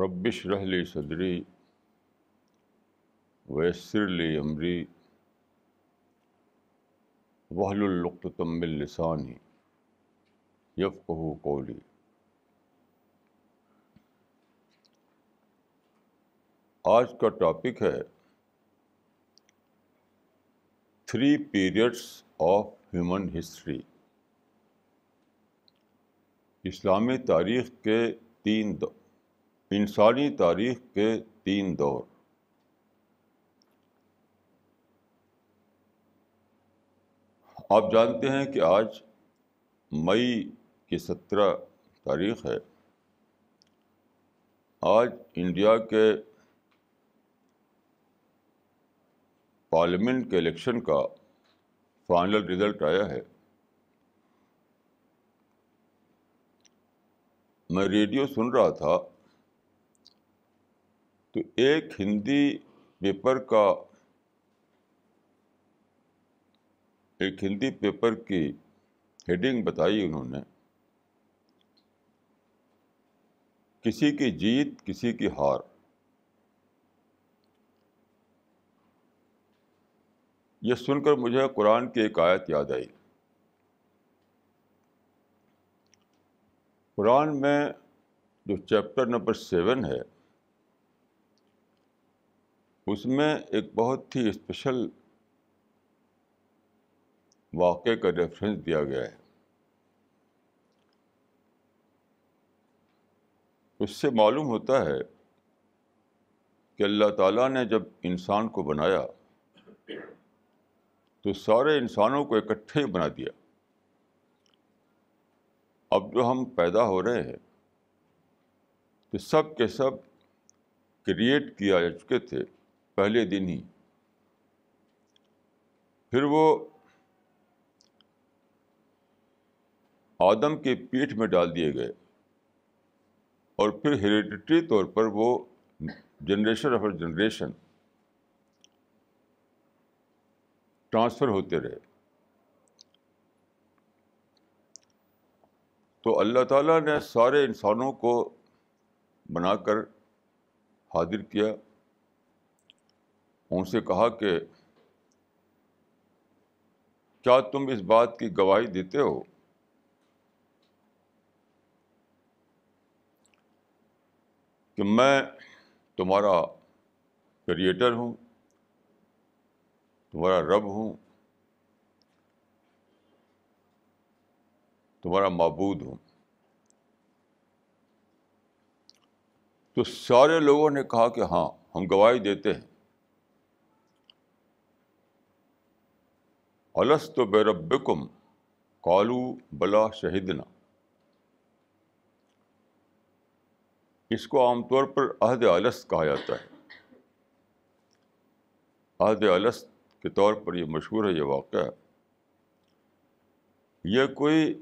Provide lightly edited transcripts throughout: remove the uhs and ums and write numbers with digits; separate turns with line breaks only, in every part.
رب اشرح لی صدری ویسر لی امری واحلل عقدۃ من لسانی یفقہوا قولی۔ آج کا ٹاپک ہے 3 periods آف ہیومن ہسٹری، اسلامی تاریخ کے انسانی تاریخ کے 3 دور۔ آپ جانتے ہیں کہ آج مئی کی 17 تاریخ ہے۔ آج انڈیا کے پارلیمنٹ کے الیکشن کا فائنل رزلٹ آیا ہے۔ میں ریڈیو سن رہا تھا تو ایک ہندی پیپر کی ہیڈنگ بتائی انہوں نے، کسی کی جیت کسی کی ہار۔ یہ سن کر مجھے قرآن کی ایک آیت یاد آئی۔ قرآن میں جو چیپٹر نمبر 7 ہے، اس میں ایک بہت ہی اسپیشل واقعے کا ریفرنس دیا گیا ہے۔ اس سے معلوم ہوتا ہے کہ اللہ تعالیٰ نے جب انسان کو بنایا تو سارے انسانوں کو اکٹھے ہی بنا دیا۔ اب جو ہم پیدا ہو رہے ہیں تو سب کے سب کریٹ کیا جا چکے تھے پہلے دن ہی۔ پھر وہ آدم کی پیٹھ میں ڈال دیے گئے اور پھر ہیریڈیٹری طور پر وہ جنریشن آفٹر جنریشن ٹرانسفر ہوتے رہے۔ تو اللہ تعالیٰ نے سارے انسانوں کو بنا کر حاضر کیا، ان سے کہا کہ کیا تم اس بات کی گواہی دیتے ہو کہ میں تمہارا کریٹر ہوں، تمہارا رب ہوں، تمہارا معبود ہوں؟ تو سارے لوگوں نے کہا کہ ہاں، ہم گواہی دیتے ہیں۔ الست بربکم قالوا بلا شہدنا۔ اس کو عام طور پر عہد الست کہا جاتا ہے۔ عہد الست کے طور پر یہ مشہور ہے یہ واقعہ۔ یہ کوئی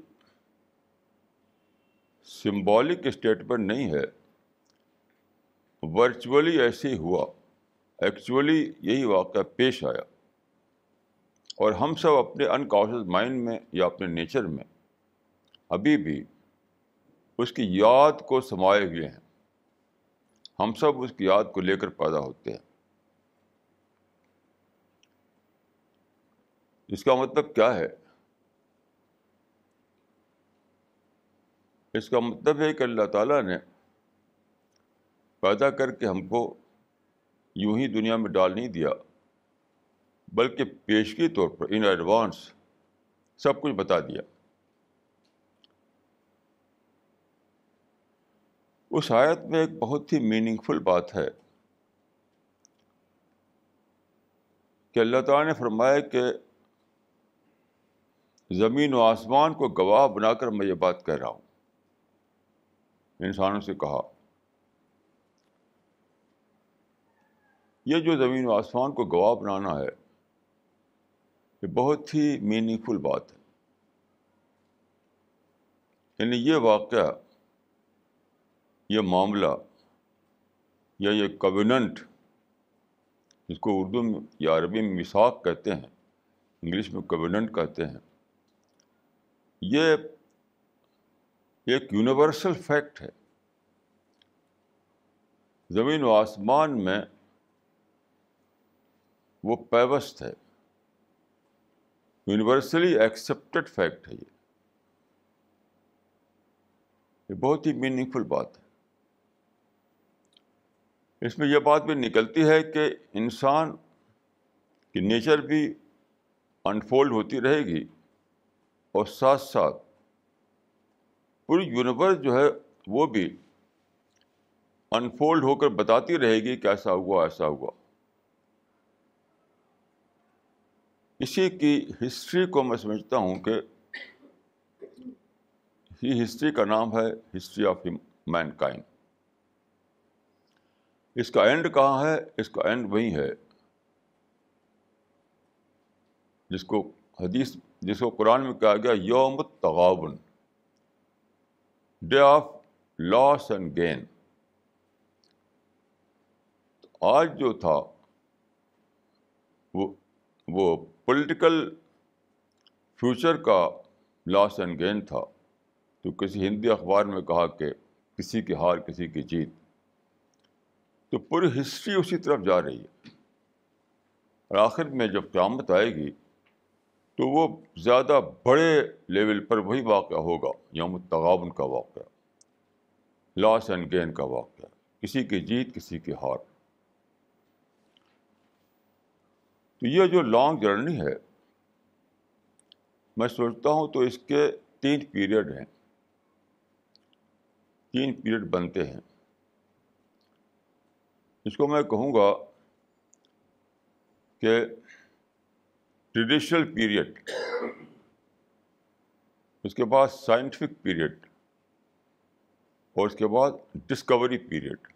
سمبولک اسٹیٹمنٹ نہیں ہے، ورچولی ایسے ہی ہوا، ایکچولی یہی واقعہ پیش آیا، اور ہم سب اپنے انکانشیس مائنڈ میں یا اپنے نیچر میں ابھی بھی اس کی یاد کو سمائے ہوئے ہیں۔ ہم سب اس کی یاد کو لے کر پیدا ہوتے ہیں۔ اس کا مطلب کیا ہے؟ اس کا مطلب ہے کہ اللہ تعالیٰ نے پیدا کر کے ہم کو یوں ہی دنیا میں ڈال نہیں دیا، بلکہ پیشگی طور پر ان ایڈوانس سب کچھ بتا دیا۔ اس آیت میں ایک بہت ہی میننگ فل بات ہے کہ اللہ تعالیٰ نے فرمایا کہ زمین و آسمان کو گواہ بنا کر میں یہ بات کہہ رہا ہوں۔ انسانوں سے کہا، یہ جو زمین و آسمان کو گواہ بنانا ہے یہ بہت ہی میننگ فل بات ہے۔ یعنی یہ واقعہ، یہ معاملہ یا یہ کویننٹ، جس کو اردو میں یا عربی میں میثاق کہتے ہیں، انگلش میں کویننٹ کہتے ہیں، یہ ایک یونیورسل فیکٹ ہے۔ زمین و آسمان میں وہ پیوست ہے، یونیورسلی ایکسیپٹڈ فیکٹ ہے۔ یہ بہت ہی میننگ فل بات ہے۔ اس میں یہ بات بھی نکلتی ہے کہ انسان کی نیچر بھی انفولڈ ہوتی رہے گی، اور ساتھ ساتھ پوری یونیورس جو ہے وہ بھی انفولڈ ہو کر بتاتی رہے گی کہ ایسا ہوا ایسا ہوا۔ اسی کی ہسٹری کو میں سمجھتا ہوں کہ یہ ہسٹری کا نام ہے ہسٹری آف مین کائنڈ۔ اس کا اینڈ کہاں ہے؟ اس کا اینڈ وہی ہے جس کو قرآن میں کہا گیا یوم التغابن، day of loss and gain. آج جو تھا وہ پولیٹیکل فیوچر کا لاس اینڈ گین تھا۔ تو کسی ہندی اخبار میں کہا کہ کسی کی ہار کسی کی جیت۔ تو پوری ہسٹری اسی طرف جا رہی ہے، اور آخر میں جب قیامت آئے گی تو وہ زیادہ بڑے لیول پر وہی واقعہ ہوگا، یوم التغابن کا واقعہ، لاس اینڈ گین کا واقعہ، کسی کی جیت کسی کی ہار۔ تو یہ جو لانگ جرنی ہے، میں سوچتا ہوں تو اس کے 3 پیریڈ ہیں، 3 پیریڈ بنتے ہیں۔ اس کو میں کہوں گا کہ ٹریڈیشنل پیریڈ، اس کے بعد سائنٹیفک پیریڈ، اور اس کے بعد ڈسکوری پیریڈ۔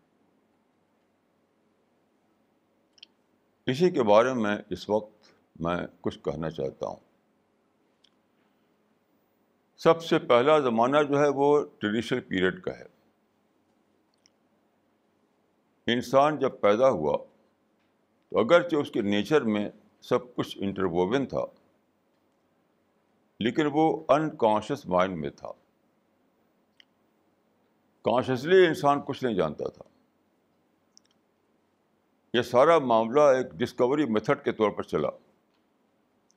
اسی کے بارے میں اس وقت میں کچھ کہنا چاہتا ہوں۔ سب سے پہلا زمانہ جو ہے وہ ٹریڈیشنل پیریڈ کا ہے۔ انسان جب پیدا ہوا تو اگرچہ اس کے نیچر میں سب کچھ انٹرووون تھا، لیکن وہ انکانشیس مائنڈ میں تھا۔ کانشیسلی انسان کچھ نہیں جانتا تھا۔ یہ سارا معاملہ ایک ڈسکوری میتھڈ کے طور پر چلا،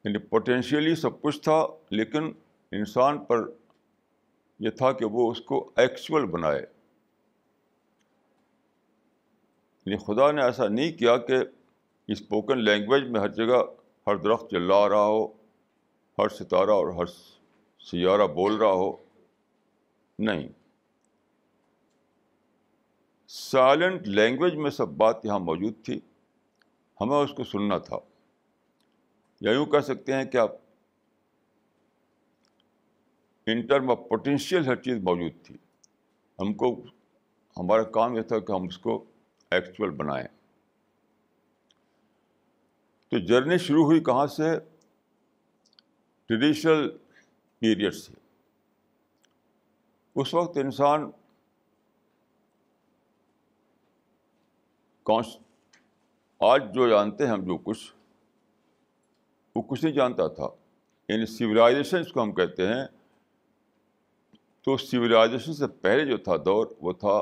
یعنی پوٹینشیلی سب کچھ تھا، لیکن انسان پر یہ تھا کہ وہ اس کو ایکچوئل بنائے۔ یعنی خدا نے ایسا نہیں کیا کہ اسپوکن لینگویج میں ہر جگہ ہر درخت چلا رہا ہو، ہر ستارہ اور ہر سیارہ بول رہا ہو۔ نہیں، سائلنٹ لینگویج میں سب بات یہاں موجود تھی، ہمیں اس کو سننا تھا۔ یا یوں کہہ سکتے ہیں کہ آپ ان ٹرم آف پوٹینشیل ہر چیز موجود تھی، ہمارا کام یہ تھا کہ ہم اس کو ایکچوئل بنائیں۔ تو جرنی شروع ہوئی کہاں سے؟ ٹریڈیشنل پیریڈ سے۔ اس وقت انسان آج جو جانتے ہیں ہم جو کچھ، وہ کچھ نہیں جانتا تھا۔ یعنی سویلائزیشن اس کو ہم کہتے ہیں، تو سویلائزیشن سے پہلے جو تھا دور وہ تھا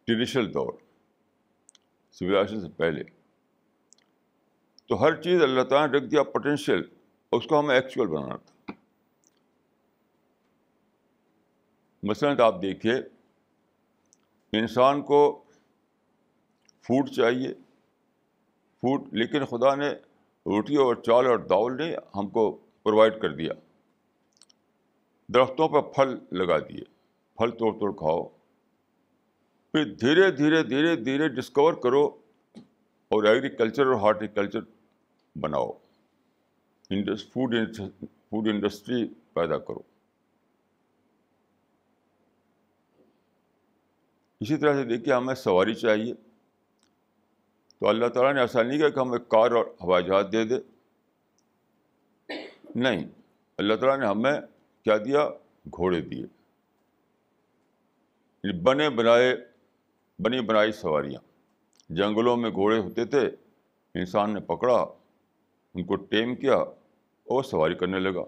ٹریڈیشنل دور۔ سویلائزیشن سے پہلے تو ہر چیز اللہ تعالیٰ نے رکھ دیا پوٹینشیل، اس کو ہمیں ایکچوئل بنانا تھا۔ مثلاً آپ دیکھیے، انسان کو فوڈ چاہیے، لیکن خدا نے روٹی اور چاول اور دال نے ہم کو پرووائڈ کر دیا۔ درختوں پہ پھل لگا دیے، پھل توڑ توڑ کھاؤ، پھر دھیرے دھیرے دھیرے دھیرے ڈسکور کرو اور ایگریکلچر اور ہارٹیکلچر بناؤ، فوڈ انڈسٹری پیدا کرو۔ اسی طرح سے دیکھیے، ہمیں سواری چاہیے، تو اللہ تعالیٰ نے ایسا نہیں کیا کہ ہمیں کار اور ہوائی جہاز دے دے۔ نہیں، اللہ تعالیٰ نے ہمیں کیا دیا؟ گھوڑے دیے، بنی بنائی سواریاں۔ جنگلوں میں گھوڑے ہوتے تھے، انسان نے پکڑا، ان کو ٹیم کیا اور سواری کرنے لگا۔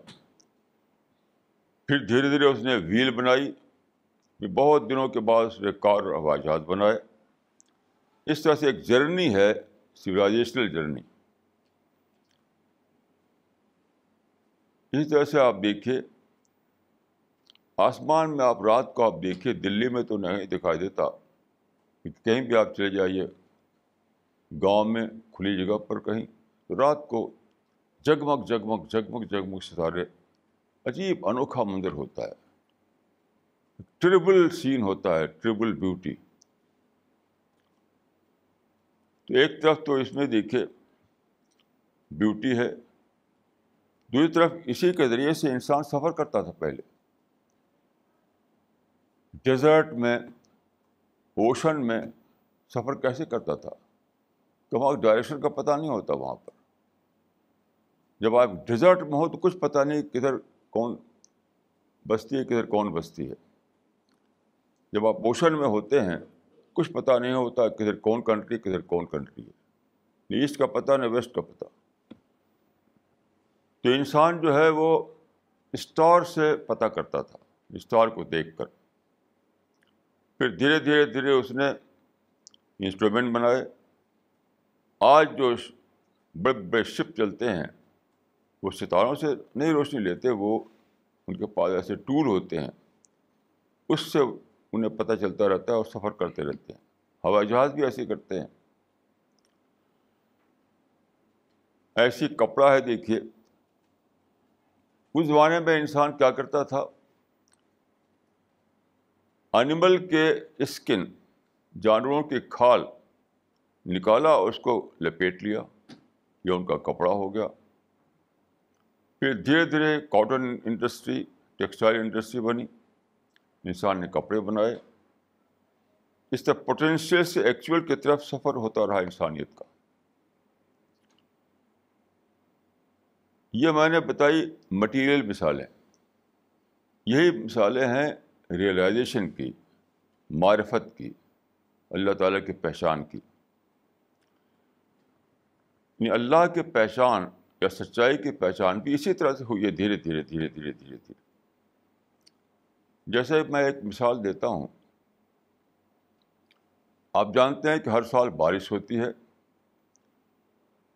پھر دھیرے دھیرے اس نے ویل بنائی، کہ بہت دنوں کے بعد اس نے کار اور ہوائی جہاز بنائے. اس طرح سے ایک جرنی ہے، سویلائزیشنل جرنی. اسی طرح سے آپ دیکھیے آسمان میں، آپ رات کو آپ دیکھیے، دلی میں تو نہیں دکھائی دیتا، کہیں بھی آپ چلے جائیے گاؤں میں کھلی جگہ پر کہیں، تو رات کو جگمگ جگمگ جگمگ جگمگ ستارے، عجیب انوکھا منظر ہوتا ہے، ٹربل سین ہوتا ہے، ٹربل بیوٹی. تو ایک طرف تو اس میں دیکھیے بیوٹی ہے، دوسری طرف اسی کے ذریعے سے انسان سفر کرتا تھا پہلے، ڈیزرٹ میں، اوشن میں سفر کیسے کرتا تھا کہ وہاں ڈائریکشن کا پتہ نہیں ہوتا. وہاں پر جب آپ ڈیزرٹ میں ہو تو کچھ پتہ نہیں کدھر کون بستی ہے، کدھر کون بستی ہے. جب آپ اوشن میں ہوتے ہیں کچھ پتہ نہیں ہوتا کدھر کون کنٹری، کدھر کون کنٹری ہے، نہ ایسٹ کا پتہ نہ ویسٹ کا پتہ. تو انسان جو ہے وہ اسٹار سے پتہ کرتا تھا، اسٹار کو دیکھ کر. پھر دھیرے دھیرے دھیرے اس نے انسٹرومنٹ بنائے. آج جو بڑے بڑے شپ چلتے ہیں وہ ستاروں سے نہیں روشنی لیتے، وہ ان کے پاس ایسے ٹول ہوتے ہیں، اس سے انہیں پتہ چلتا رہتا ہے اور سفر کرتے رہتے ہیں. ہوائی جہاز بھی ایسے کرتے ہیں. ایسی کپڑا ہے، دیکھیے اس زمانے میں انسان کیا کرتا تھا، اینیمل کے اسکن، جانوروں کی کھال نکالا اور اس کو لپیٹ لیا، یہ ان کا کپڑا ہو گیا. پھر دھیرے دھیرے کاٹن انڈسٹری، ٹیکسٹائل انڈسٹری بنی، انسان نے کپڑے بنائے. اس طرح پوٹینشیل سے ایکچوئل کی طرف سفر ہوتا رہا انسانیت کا. یہ میں نے بتائی مٹیریل مثالیں، یہی مثالیں ہیں ریئلائزیشن کی، معرفت کی، اللہ تعالیٰ کی پہچان کی. یعنی اللہ کی پہچان یا سچائی کی پہچان بھی اسی طرح سے ہوئی ہے، دھیرے دھیرے دھیرے دھیرے دھیرے دھیرے. جیسے میں ایک مثال دیتا ہوں، آپ جانتے ہیں کہ ہر سال بارش ہوتی ہے.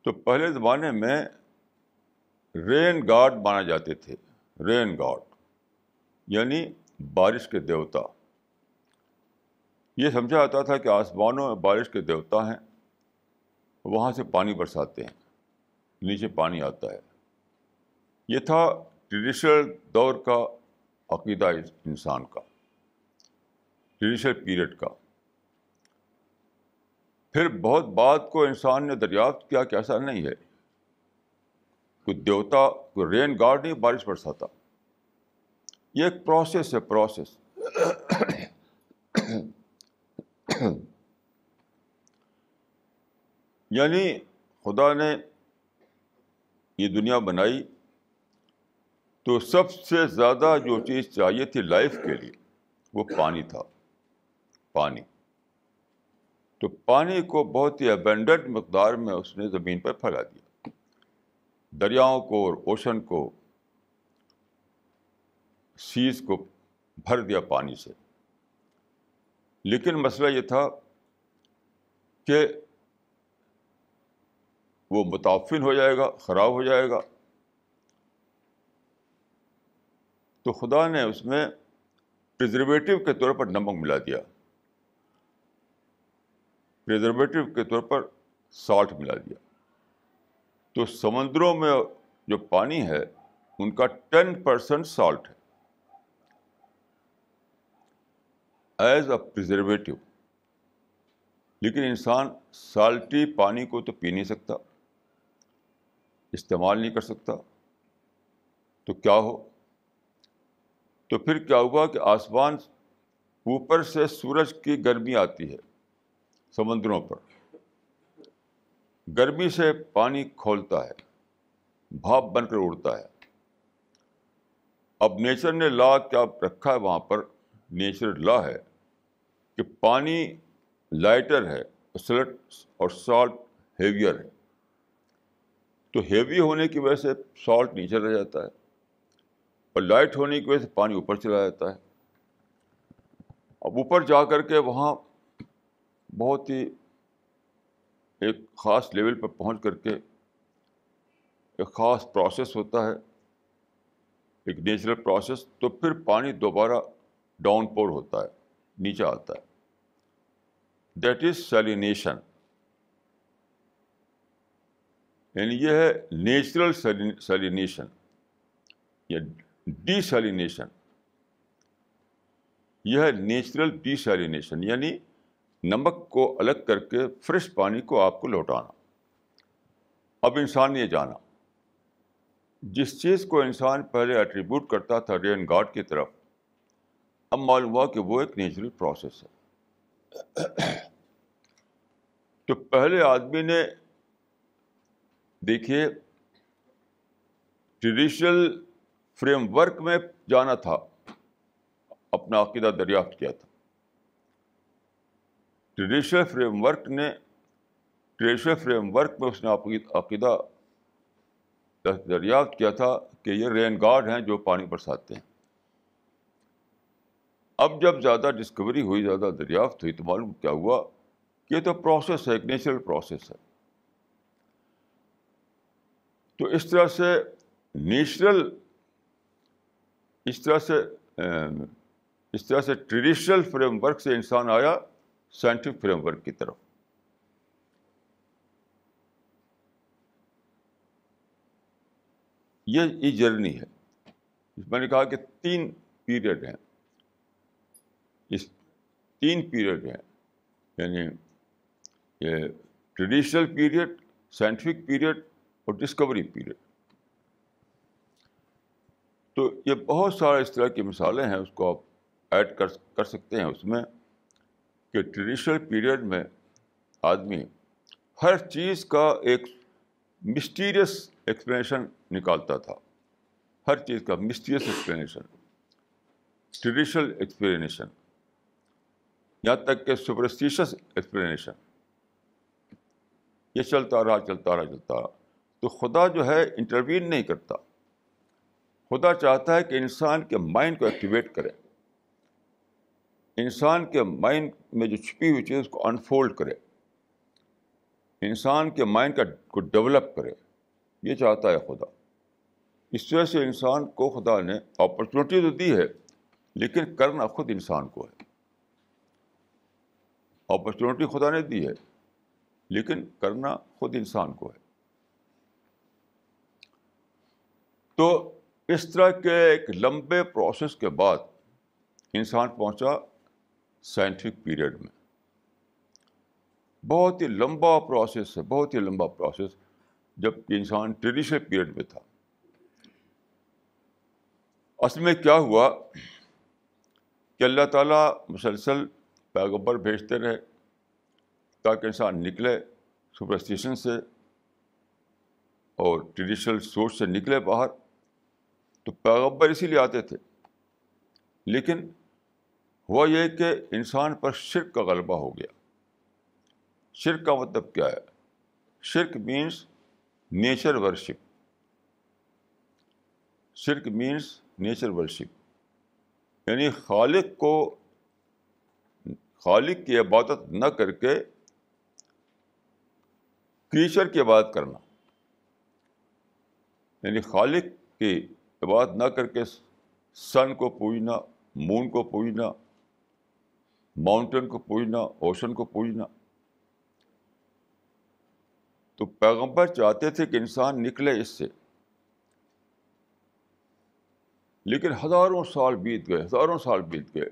تو پہلے زمانے میں رین گاڈ مانے جاتے تھے، رین گاڈ یعنی بارش کے دیوتا. یہ سمجھا جاتا تھا کہ آسمانوں میں بارش کے دیوتا ہیں، وہاں سے پانی برساتے ہیں، نیچے پانی آتا ہے. یہ تھا ٹریڈیشنل دور کا عقیدہ انسان کا، ٹریڈیشنل پیریڈ کا. پھر بہت بعد کو انسان نے دریافت کیا کہ ایسا نہیں ہے، کوئی دیوتا، کوئی رین گاڈ نہیں بارش برساتا. یہ ایک پروسیس ہے، پروسیس. یعنی خدا نے یہ دنیا بنائی تو سب سے زیادہ جو چیز چاہیے تھی لائف کے لیے وہ پانی تھا، پانی. تو پانی کو بہت ہی ابینڈنٹ مقدار میں اس نے زمین پر پھیلا دیا، دریاؤں کو اور اوشن کو، سیز کو بھر دیا پانی سے. لیکن مسئلہ یہ تھا کہ وہ متعفن ہو جائے گا، خراب ہو جائے گا. تو خدا نے اس میں پریزرویٹو کے طور پر نمک ملا دیا، پریزرویٹو کے طور پر سالٹ ملا دیا. تو سمندروں میں جو پانی ہے ان کا 10% سالٹ ہے ایز اے پریزرویٹو. لیکن انسان سالٹی پانی کو تو پی نہیں سکتا، استعمال نہیں کر سکتا. تو کیا ہو؟ تو پھر کیا ہوا کہ آسمان اوپر سے سورج کی گرمی آتی ہے سمندروں پر، گرمی سے پانی کھولتا ہے، بھاپ بن کر اڑتا ہے. اب نیچر نے لا کیا رکھا ہے وہاں پر؟ نیچر لا ہے کہ پانی لائٹر ہے اور سالٹ ہیویئر ہے. تو ہیوی ہونے کی وجہ سے سالٹ نیچے رہ جاتا ہے اور لائٹ ہونے کی وجہ سے پانی اوپر چلا جاتا ہے. اب اوپر جا کر کے وہاں بہت ہی ایک خاص لیول پہ پہنچ کر کے ایک خاص پروسیس ہوتا ہے، ایک نیچرل پروسیس، تو پھر پانی دوبارہ ڈاؤن پور ہوتا ہے، نیچے آتا ہے. That is salination. یعنی یہ ہے نیچرل سیلینیشن یا ڈی سیلینیشن. یہ ہے نیچرل ڈی سیلینیشن، یعنی نمک کو الگ کر کے فریش پانی کو آپ کو لوٹانا. اب انسان نے یہ جانا، جس چیز کو انسان پہلے ایٹریبیوٹ کرتا تھا رین گاڈ کی طرف، اب معلوم ہوا کہ وہ ایک نیچرل پروسیس ہے. تو پہلے آدمی نے دیکھیے ٹریڈیشنل فریم ورک میں جانا تھا، اپنا عقیدہ دریافت کیا تھا. ٹریڈیشنل فریم ورک میں اس نے عقیدہ دریافت کیا تھا کہ یہ رین گاڈ ہیں جو پانی برساتے ہیں. اب جب زیادہ ڈسکوری ہوئی، زیادہ دریافت ہوئی، تو معلوم کیا ہوا کہ یہ تو پروسیس ہے، ایک نیچرل پروسیس ہے. تو اس طرح سے ٹریڈیشنل فریم ورک سے انسان آیا سائنٹیفک فریم ورک کی طرف. یہ جرنی ہے. میں نے کہا کہ 3 پیریڈ ہیں. اس 3 پیریڈ ہیں، یعنی یہ ٹریڈیشنل پیریڈ، سائنٹیفک پیریڈ اور ڈسکوری پیریڈ. تو یہ بہت سارے اس طرح کی مثالیں ہیں، اس کو آپ ایڈ کر سکتے ہیں اس میں، کہ ٹریڈیشنل پیریڈ میں آدمی ہر چیز کا ایک مسٹیریس ایکسپلینیشن نکالتا تھا. ہر چیز کا مسٹیریس ایکسپلینیشن، ٹریڈیشنل ایکسپلینیشن، یہاں تک کہ سپرسٹیشس ایکسپلینیشن. یہ چلتا رہا. تو خدا جو ہے انٹروین نہیں کرتا. خدا چاہتا ہے کہ انسان کے مائنڈ کو ایکٹیویٹ کرے، انسان کے مائنڈ میں جو چھپی ہوئی چیز اس کو انفولڈ کرے، انسان کے مائنڈ کو ڈیولپ کرے. یہ چاہتا ہے خدا. اس وجہ سے انسان کو خدا نے اپرچونیٹی تو دی ہے، لیکن کرنا خود انسان کو ہے. اپرچونیٹی خدا نے دی ہے، لیکن کرنا خود انسان کو ہے. تو اس طرح کے ایک لمبے پروسیس کے بعد انسان پہنچا سائنٹیفک پیریڈ میں. بہت ہی لمبا پروسیس ہے، بہت ہی لمبا پروسیس، جب کہ انسان ٹریڈیشنل پیریڈ میں تھا. اصل میں کیا ہوا کہ اللہ تعالیٰ مسلسل پیغمبر بھیجتے رہے تاکہ انسان نکلے سپرسٹیشن سے اور ٹریڈیشنل سوچ سے نکلے باہر. تو پیغمبر اسی لیے آتے تھے، لیکن ہوا یہ کہ انسان پر شرک کا غلبہ ہو گیا. شرک کا مطلب کیا ہے؟ شرک مینس نیچر ورشپ. شرک مینس نیچر ورشپ، یعنی خالق کی عبادت نہ کر کے کریچر کی عبادت کرنا. یعنی خالق کی عبادت نہ کر کے سن کو پوجنا، مون کو پوجنا، ماؤنٹین کو پوجنا، اوشن کو پوجنا. تو پیغمبر چاہتے تھے کہ انسان نکلے اس سے، لیکن ہزاروں سال بیت گئے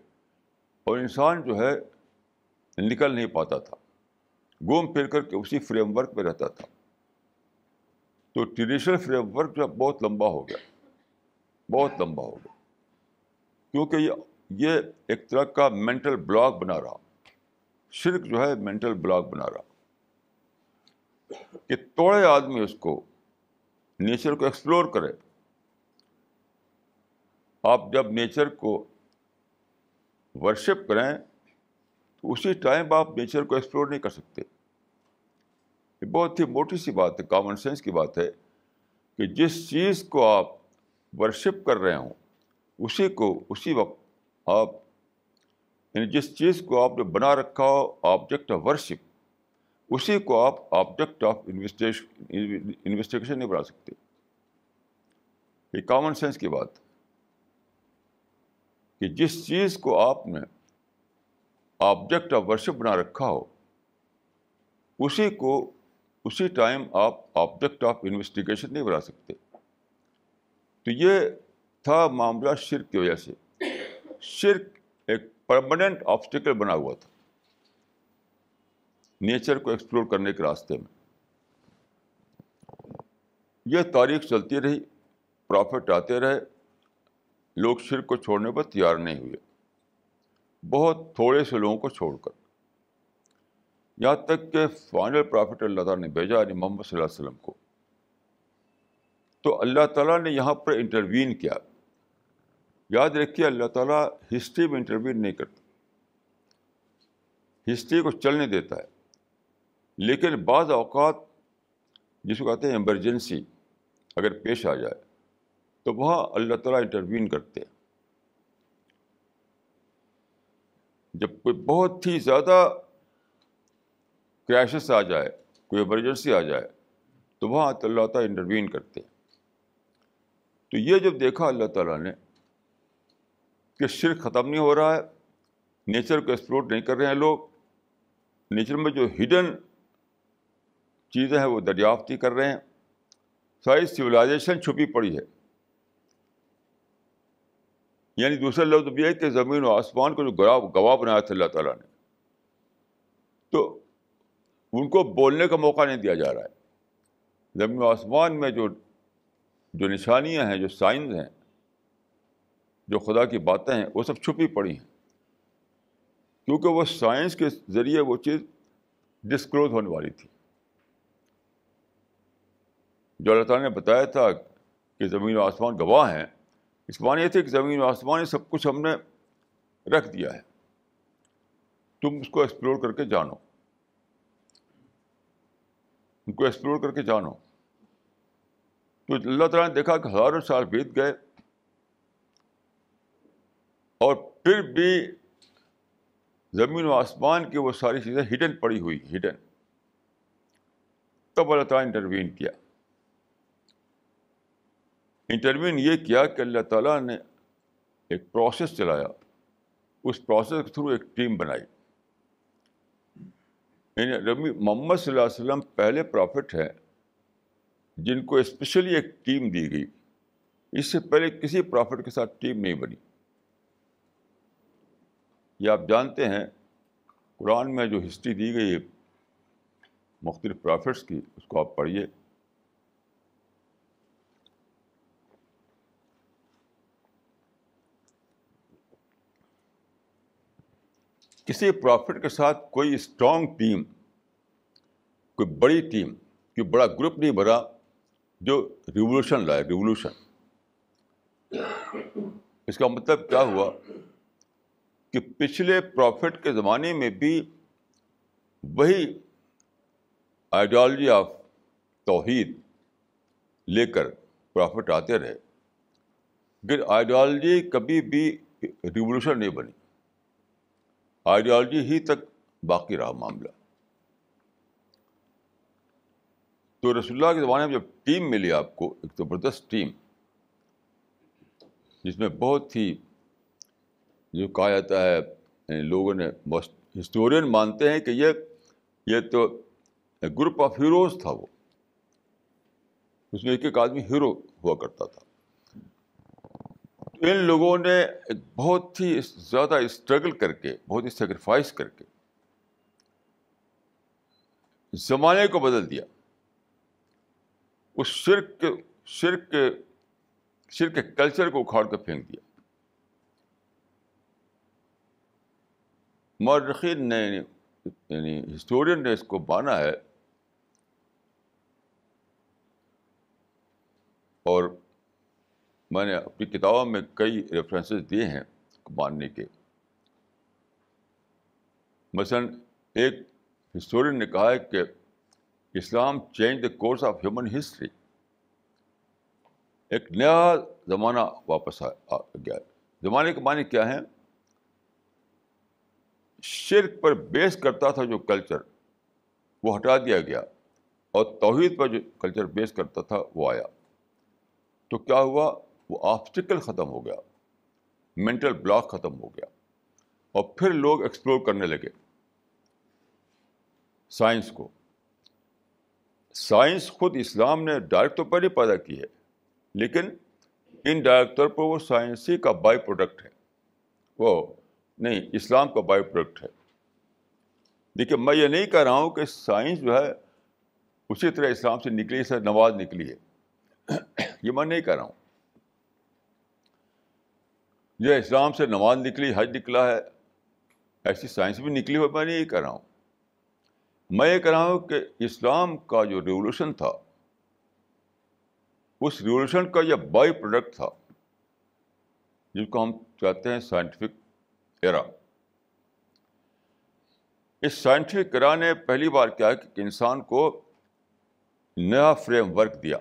اور انسان جو ہے نکل نہیں پاتا تھا، گھوم پھر کر کے اسی فریم ورک میں رہتا تھا. تو ٹریڈیشنل فریم ورک جو بہت لمبا ہو گیا، کیونکہ یہ ایک طرح کا مینٹل بلاک بنا رہا. شرک جو ہے مینٹل بلاک بنا رہا کہ توڑے آدمی اس کو، نیچر کو ایکسپلور کرے. آپ جب نیچر کو ورشپ کریں تو اسی ٹائم آپ نیچر کو ایکسپلور نہیں کر سکتے. یہ بہت ہی موٹی سی بات ہے، کامن سینس کی بات ہے کہ جس چیز کو آپ ورشپ کر رہے ہوں اسی وقت آپ یعنی جس چیز کو آپ نے بنا رکھا ہو آبجیکٹ آف ورشپ، اسی کو آپ آبجیکٹ آف انویسٹیگیشن نہیں بنا سکتے. یہ کامن سینس کی بات کہ جس چیز کو آپ نے آبجیکٹ آف ورشپ بنا رکھا ہو اسی کو اسی ٹائم آپ آبجیکٹ آف انویسٹیگیشن نہیں بنا سکتے. تو یہ تھا معاملہ شرک کی وجہ سے. شرک ایک پرماننٹ آبسٹیکل بنا ہوا تھا نیچر کو ایکسپلور کرنے کے راستے میں. یہ تاریخ چلتی رہی، پرافٹ آتے رہے، لوگ شرک کو چھوڑنے پر تیار نہیں ہوئے، بہت تھوڑے سے لوگوں کو چھوڑ کر، یہاں تک کہ فائنل پرافٹ اللہ تعالیٰ نے بھیجا یعنی محمد صلی اللہ علیہ وسلم کو. تو اللہ تعالیٰ نے یہاں پر انٹروین کیا. یاد رکھیے اللہ تعالیٰ ہسٹری میں انٹروین نہیں کرتا، ہسٹری کو چلنے دیتا ہے، لیکن بعض اوقات جس کو کہتے ہیں ایمرجنسی اگر پیش آ جائے تو وہاں اللہ تعالیٰ انٹروین کرتے ہیں. جب کوئی بہت ہی زیادہ کرائسس آ جائے، کوئی ایمرجنسی آ جائے تو وہاں اللہ تعالیٰ انٹروین کرتے ہیں. تو یہ جب دیکھا اللہ تعالیٰ نے کہ شرک ختم نہیں ہو رہا ہے، نیچر کو ایکسپلور نہیں کر رہے ہیں لوگ، نیچر میں جو ہڈن چیزیں ہیں وہ دریافت ہی کر رہے ہیں، ساری سویلائزیشن چھپی پڑی ہے. یعنی دوسرے لفظ یہ ہے کہ زمین و آسمان کو جو گواہ بنایا تھا اللہ تعالیٰ نے، تو ان کو بولنے کا موقع نہیں دیا جا رہا ہے. زمین و آسمان میں جو نشانیاں ہیں، جو سائنز ہیں، جو خدا کی باتیں ہیں، وہ سب چھپی پڑی ہیں، کیونکہ وہ سائنس کے ذریعے وہ چیز ڈسکلوز ہونے والی تھی. جو اللہ تعالیٰ نے بتایا تھا کہ زمین و آسمان گواہ ہیں، اس معنی یہ تھے کہ زمین و آسمان سب کچھ ہم نے رکھ دیا ہے، تم اس کو ایکسپلور کر کے جانو، ان کو ایکسپلور کر کے جانو. تو اللہ تعالیٰ نے دیکھا کہ ہزاروں سال بیت گئے اور پھر بھی زمین و آسمان کی وہ ساری چیزیں ہڈن پڑی ہوئی، ہڈن. تب اللہ تعالیٰ نے انٹروین کیا. انٹروین یہ کیا کہ اللہ تعالیٰ نے ایک پروسیس چلایا، اس پروسیس کے تھرو ایک ٹیم بنائی. یعنی محمد صلی اللہ علیہ وسلم پہلے پرافٹ ہیں جن کو اسپیشلی ایک ٹیم دی گئی. اس سے پہلے کسی پرافٹ کے ساتھ ٹیم نہیں بنی. یہ آپ جانتے ہیں قرآن میں جو ہسٹری دی گئی ہے مختلف پرافٹس کی، اس کو آپ پڑھیے. کسی پرافٹ کے ساتھ کوئی اسٹرانگ ٹیم، کوئی بڑی ٹیم، کوئی بڑا گروپ نہیں بنا جو ریولوشن لائے. ریولوشن اس کا مطلب کیا ہوا کہ پچھلے پروفٹ کے زمانے میں بھی وہی آئیڈیالوجی آف توحید لے کر پروفٹ آتے رہے، لیکن آئیڈیالوجی کبھی بھی ریولوشن نہیں بنی، آئیڈیالوجی ہی تک باقی رہا معاملہ. تو رسول اللہ کے زمانے میں جب ٹیم ملی آپ کو، ایک زبردست ٹیم جس میں بہت ہی، جو کہا جاتا ہے لوگوں نے، ہسٹورین مانتے ہیں کہ یہ تو گروپ آف ہیروز تھا. وہ اس میں ایک ایک آدمی ہیرو ہوا کرتا تھا. ان لوگوں نے بہت ہی زیادہ اسٹرگل کر کے، بہت ہی سیکریفائس کر کے زمانے کو بدل دیا. اس شرک کے کلچر کو اکھاڑ کر پھینک دیا. مورخین نے یعنی ہسٹورین نے اس کو مانا ہے، اور میں نے اپنی کتابوں میں کئی ریفرنسز دیے ہیں ماننے کے. مثلاً ایک ہسٹورین نے کہا ہے کہ Islam change the course of human history. ایک نیا زمانہ واپس آ گیا. زمانے کے معنی کیا ہیں؟ شرک پر بیس کرتا تھا جو کلچر وہ ہٹا دیا گیا اور توحید پر جو کلچر بیس کرتا تھا وہ آیا. تو کیا ہوا؟ وہ آبسٹیکل ختم ہو گیا, مینٹل بلاک ختم ہو گیا, اور پھر لوگ ایکسپلور کرنے لگے سائنس کو. سائنس خود اسلام نے ڈائریکٹ طور پر نہیں پیدا کی ہے, لیکن ان ڈائریکٹ طور پر وہ سائنسی کا بائی پروڈکٹ ہے, وہ نہیں اسلام کا بائی پروڈکٹ ہے. دیکھیے میں یہ نہیں کہہ رہا ہوں کہ سائنس جو ہے اسی طرح اسلام سے نکلی سے نماز نکلی ہے, یہ میں نہیں کہہ رہا ہوں. یہ اسلام سے نماز نکلی, حج نکلا ہے, ایسی سائنس بھی نکلی ہو, میں نہیں کہہ رہا ہوں. میں یہ کہہ رہا ہوں کہ اسلام کا جو ریولوشن تھا اس ریولوشن کا یہ بائی پروڈکٹ تھا جس کو ہم کہتے ہیں سائنٹیفک ایرا. اس سائنٹیفک ایرا نے پہلی بار کیا کہ انسان کو نیا فریم ورک دیا.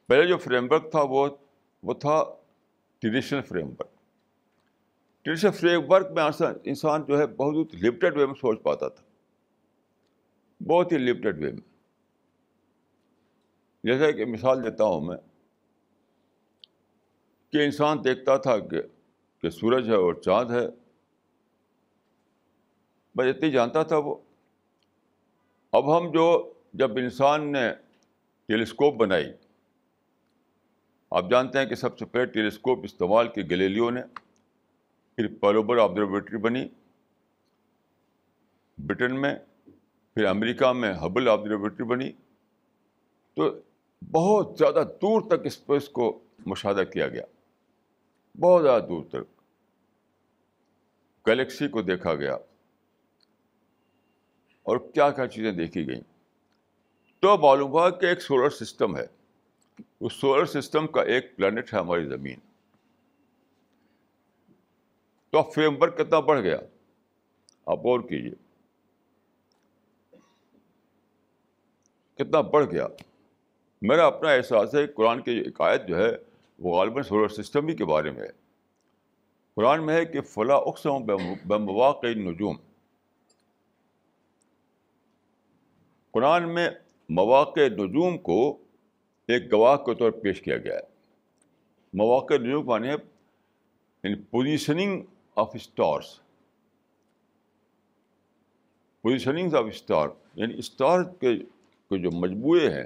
پہلے جو فریم ورک تھا وہ تھا traditional frame work. Traditional frame work میں انسان جو ہے بہت لمیٹڈ وے میں سوچ پاتا تھا, بہت ہی لمیٹڈ وے میں. جیسے کہ مثال دیتا ہوں میں کہ انسان دیکھتا تھا کہ سورج ہے اور چاند ہے, بس اتنی جانتا تھا وہ. اب ہم جب انسان نے ٹیلیسکوپ بنائی, آپ جانتے ہیں کہ سب سے پہلے ٹیلیسکوپ استعمال کی گلیلیو نے, پھر پالوبر آبزرویٹری بنی برٹن میں, پھر امریکہ میں ہبل آبزرویٹری بنی. تو بہت زیادہ دور تک اسپیس کو مشاہدہ کیا گیا, بہت زیادہ دور تک گلیکسی کو دیکھا گیا, اور کیا کیا چیزیں دیکھی گئیں. تو معلوم ہوا کہ ایک سولر سسٹم ہے, اس سولر سسٹم کا ایک پلانٹ ہے ہماری زمین. تو اب فریم ورک کتنا بڑھ گیا, آپ غور کیجیے کتنا بڑھ گیا. میرا اپنا احساس ہے قرآن کی ایک آیت جو ہے وہ غالباً سولر سسٹم ہی کے بارے میں ہے. قرآن میں ہے کہ فلا اقسم بمواقع النجوم. قرآن میں مواقع نجوم کو ایک گواہ کے طور پیش کیا گیا ہے. مواقع نجوم مانے یعنی positioning of stars, positioning of star یعنی اسٹار کے جو مجموعے ہیں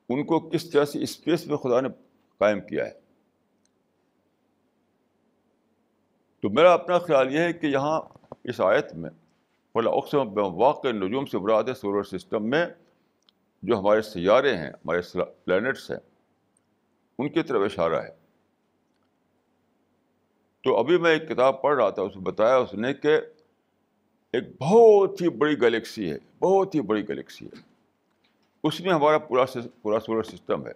ان کو کس طرح سے اسپیس میں خدا نے قائم کیا ہے. تو میرا اپنا خیال یہ ہے کہ یہاں اس آیت میں فلا اقسم بمواقع النجوم سے مراد ہے سولر سسٹم میں جو ہمارے سیارے ہیں, ہمارے پلانٹس ہیں, ان کی طرف اشارہ ہے. تو ابھی میں ایک کتاب پڑھ رہا تھا, اس میں بتایا اس نے کہ ایک بہت ہی بڑی گلیکسی ہے, بہت ہی بڑی گلیکسی ہے, اس میں ہمارا پورا سولر سسٹم ہے.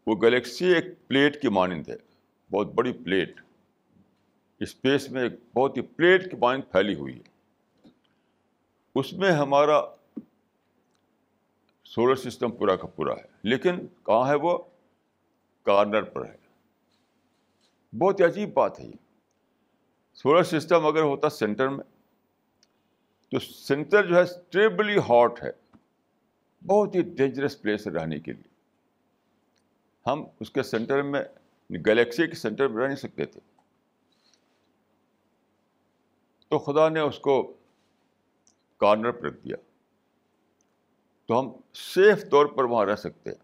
وہ گلیکسی ایک پلیٹ کی مانند ہے, بہت بڑی پلیٹ, اسپیس میں ایک بہت ہی پلیٹ کی مانند پھیلی ہوئی ہے. اس میں ہمارا سولر سسٹم پورا کا پورا ہے, لیکن کہاں ہے وہ؟ کارنر پر ہے. بہت ہی عجیب بات ہے یہ. سولر سسٹم اگر ہوتا سینٹر میں تو سینٹر جو ہے اسٹیبلی ہاٹ ہے, بہت ہی ڈینجرس پلیس ہے رہنے کے لیے. ہم اس کے سینٹر میں, گلیکسی کے سینٹر میں رہ نہیں سکتے تھے. تو خدا نے اس کو کارنر پر رکھ دیا تو ہم سیف طور پر وہاں رہ سکتے ہیں.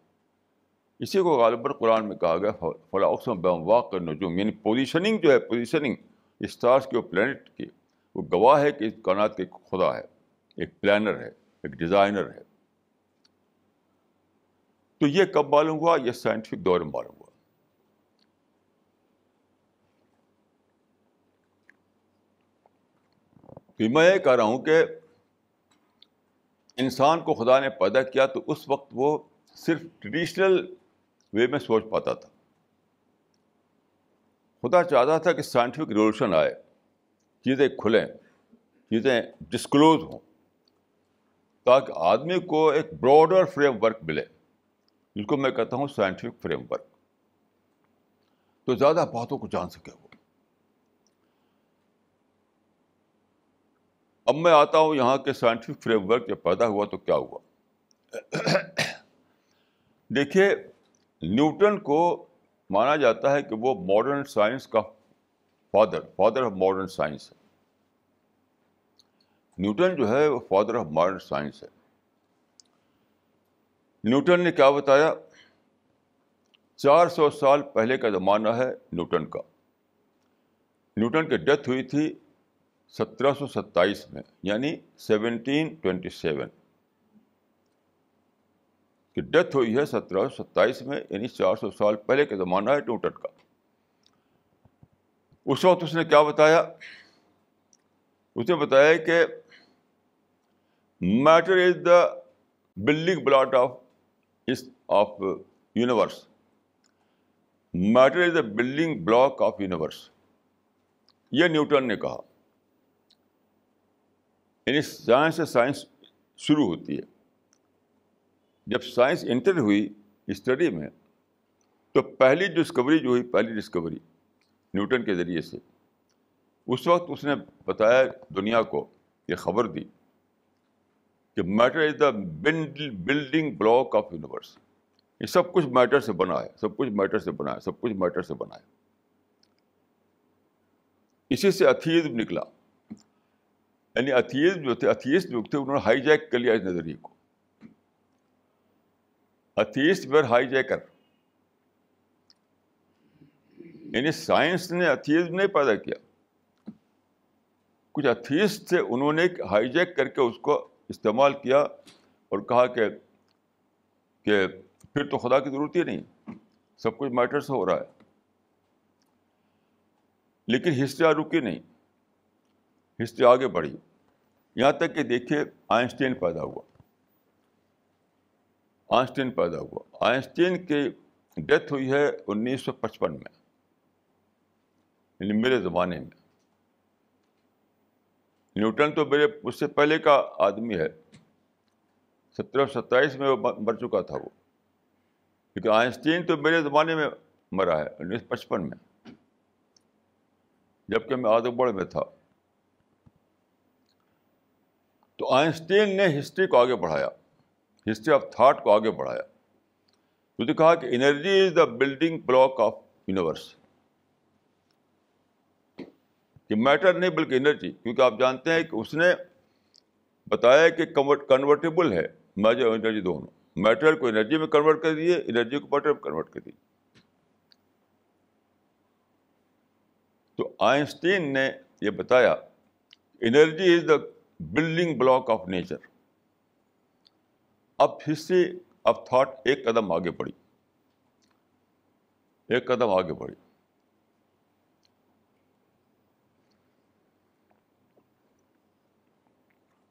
اسی کو غالباً قرآن میں کہا گیا فلا اقسم بمواقع النجوم, یعنی پوزیشننگ جو ہے, پوزیشننگ اسٹارس کی اور پلانٹ کی, وہ گواہ ہے کہ کائنات کے خدا ہے, ایک پلانر ہے, ایک ڈیزائنر ہے. تو یہ کب معلوم ہوا؟ یہ سائنٹیفک دور میں معلوم ہوا. تو میں یہ کہہ رہا ہوں کہ انسان کو خدا نے پیدا کیا تو اس وقت وہ صرف ٹریڈیشنل وے میں سوچ پاتا تھا. خدا چاہتا تھا کہ سائنٹیفک ریولوشن آئے, چیزیں کھلیں, چیزیں ڈسکلوز ہوں, تاکہ آدمی کو ایک براڈر فریم ورک ملے, جس کو میں کہتا ہوں سائنٹیفک فریم ورک, تو زیادہ باتوں کو جان سکے وہ. اب میں آتا ہوں یہاں کے سائنٹیفک فریم ورک جب پیدا ہوا تو کیا ہوا. دیکھیے, نیوٹن کو مانا جاتا ہے کہ وہ ماڈرن سائنس کا فادر آف ماڈرن سائنس ہے. نیوٹن جو ہے وہ فادر آف ماڈرن سائنس ہے. نیوٹن نے کیا بتایا؟ 400 سال پہلے کا زمانہ ہے نیوٹن کا. نیوٹن کی ڈیتھ ہوئی تھی 1727 میں, یعنی 1727 کی ڈیتھ ہوئی ہے 1727 میں, یعنی 400 سال پہلے کا زمانہ ہے نیوٹن کا. اس وقت اس نے کیا بتایا؟ اس نے بتایا کہ matter is the building block of universe. Matter is the building block of universe. یہ نیوٹن نے کہا. یعنی سائنس سے سائنس شروع ہوتی ہے. جب سائنس انٹر ہوئی اسٹڈی میں تو پہلی ڈسکوری نیوٹن کے ذریعے سے, اس وقت اس نے بتایا دنیا کو, یہ خبر دی کہ matter is the building block of universe. یہ سب کچھ میٹر سے بنا ہے, سب کچھ میٹر سے بنا ہے, سب کچھ میٹر سے بنا ہے. اسی سے ایتھیزم نکلا. یعنی ایتھیسٹ جو تھے انہوں نے ہائی جیک کر لیا اس نظریے کو. ایتھیسٹ ویر ہائی جیکر. یعنی سائنس نے ایتھیزم نہیں پیدا کیا, کچھ ایتھیسٹ تھے, انہوں نے ہائی جیک کر کے اس کو استعمال کیا اور کہا کہ پھر تو خدا کی ضرورت ہی نہیں, سب کچھ میٹر سے ہو رہا ہے. لیکن ہسٹری رکی نہیں, ہسٹری آگے بڑھی, یہاں تک کہ دیکھیے آئنسٹین پیدا ہوا. آئنسٹین کی ڈیتھ ہوئی ہے 1955 میں, یعنی میرے زمانے میں. نیوٹن تو اس سے پہلے کا آدمی ہے, 1727 میں وہ مر چکا تھا وہ, لیکن آئنسٹین تو میرے زمانے میں مرا ہے 1955 میں, جبکہ میں آدھوبڑ میں تھا. تو آئنسٹین نے ہسٹری کو آگے بڑھایا, ہسٹری آف تھاٹ کو آگے بڑھایا. اس نے کہا کہ energy is the building block of universe. کہ میٹر نہیں بلکہ انرجی, کیونکہ آپ جانتے ہیں کہ اس نے بتایا کہ کنورٹیبل ہے میٹر اور انرجی دونوں. میٹر کو انرجی میں کنورٹ کر دیے, انرجی کو میٹر میں کنورٹ کر دیے. تو آئنسٹین نے یہ بتایا energy is the building block of nature. اب ہسٹری آف تھاٹ ایک قدم آگے بڑھی.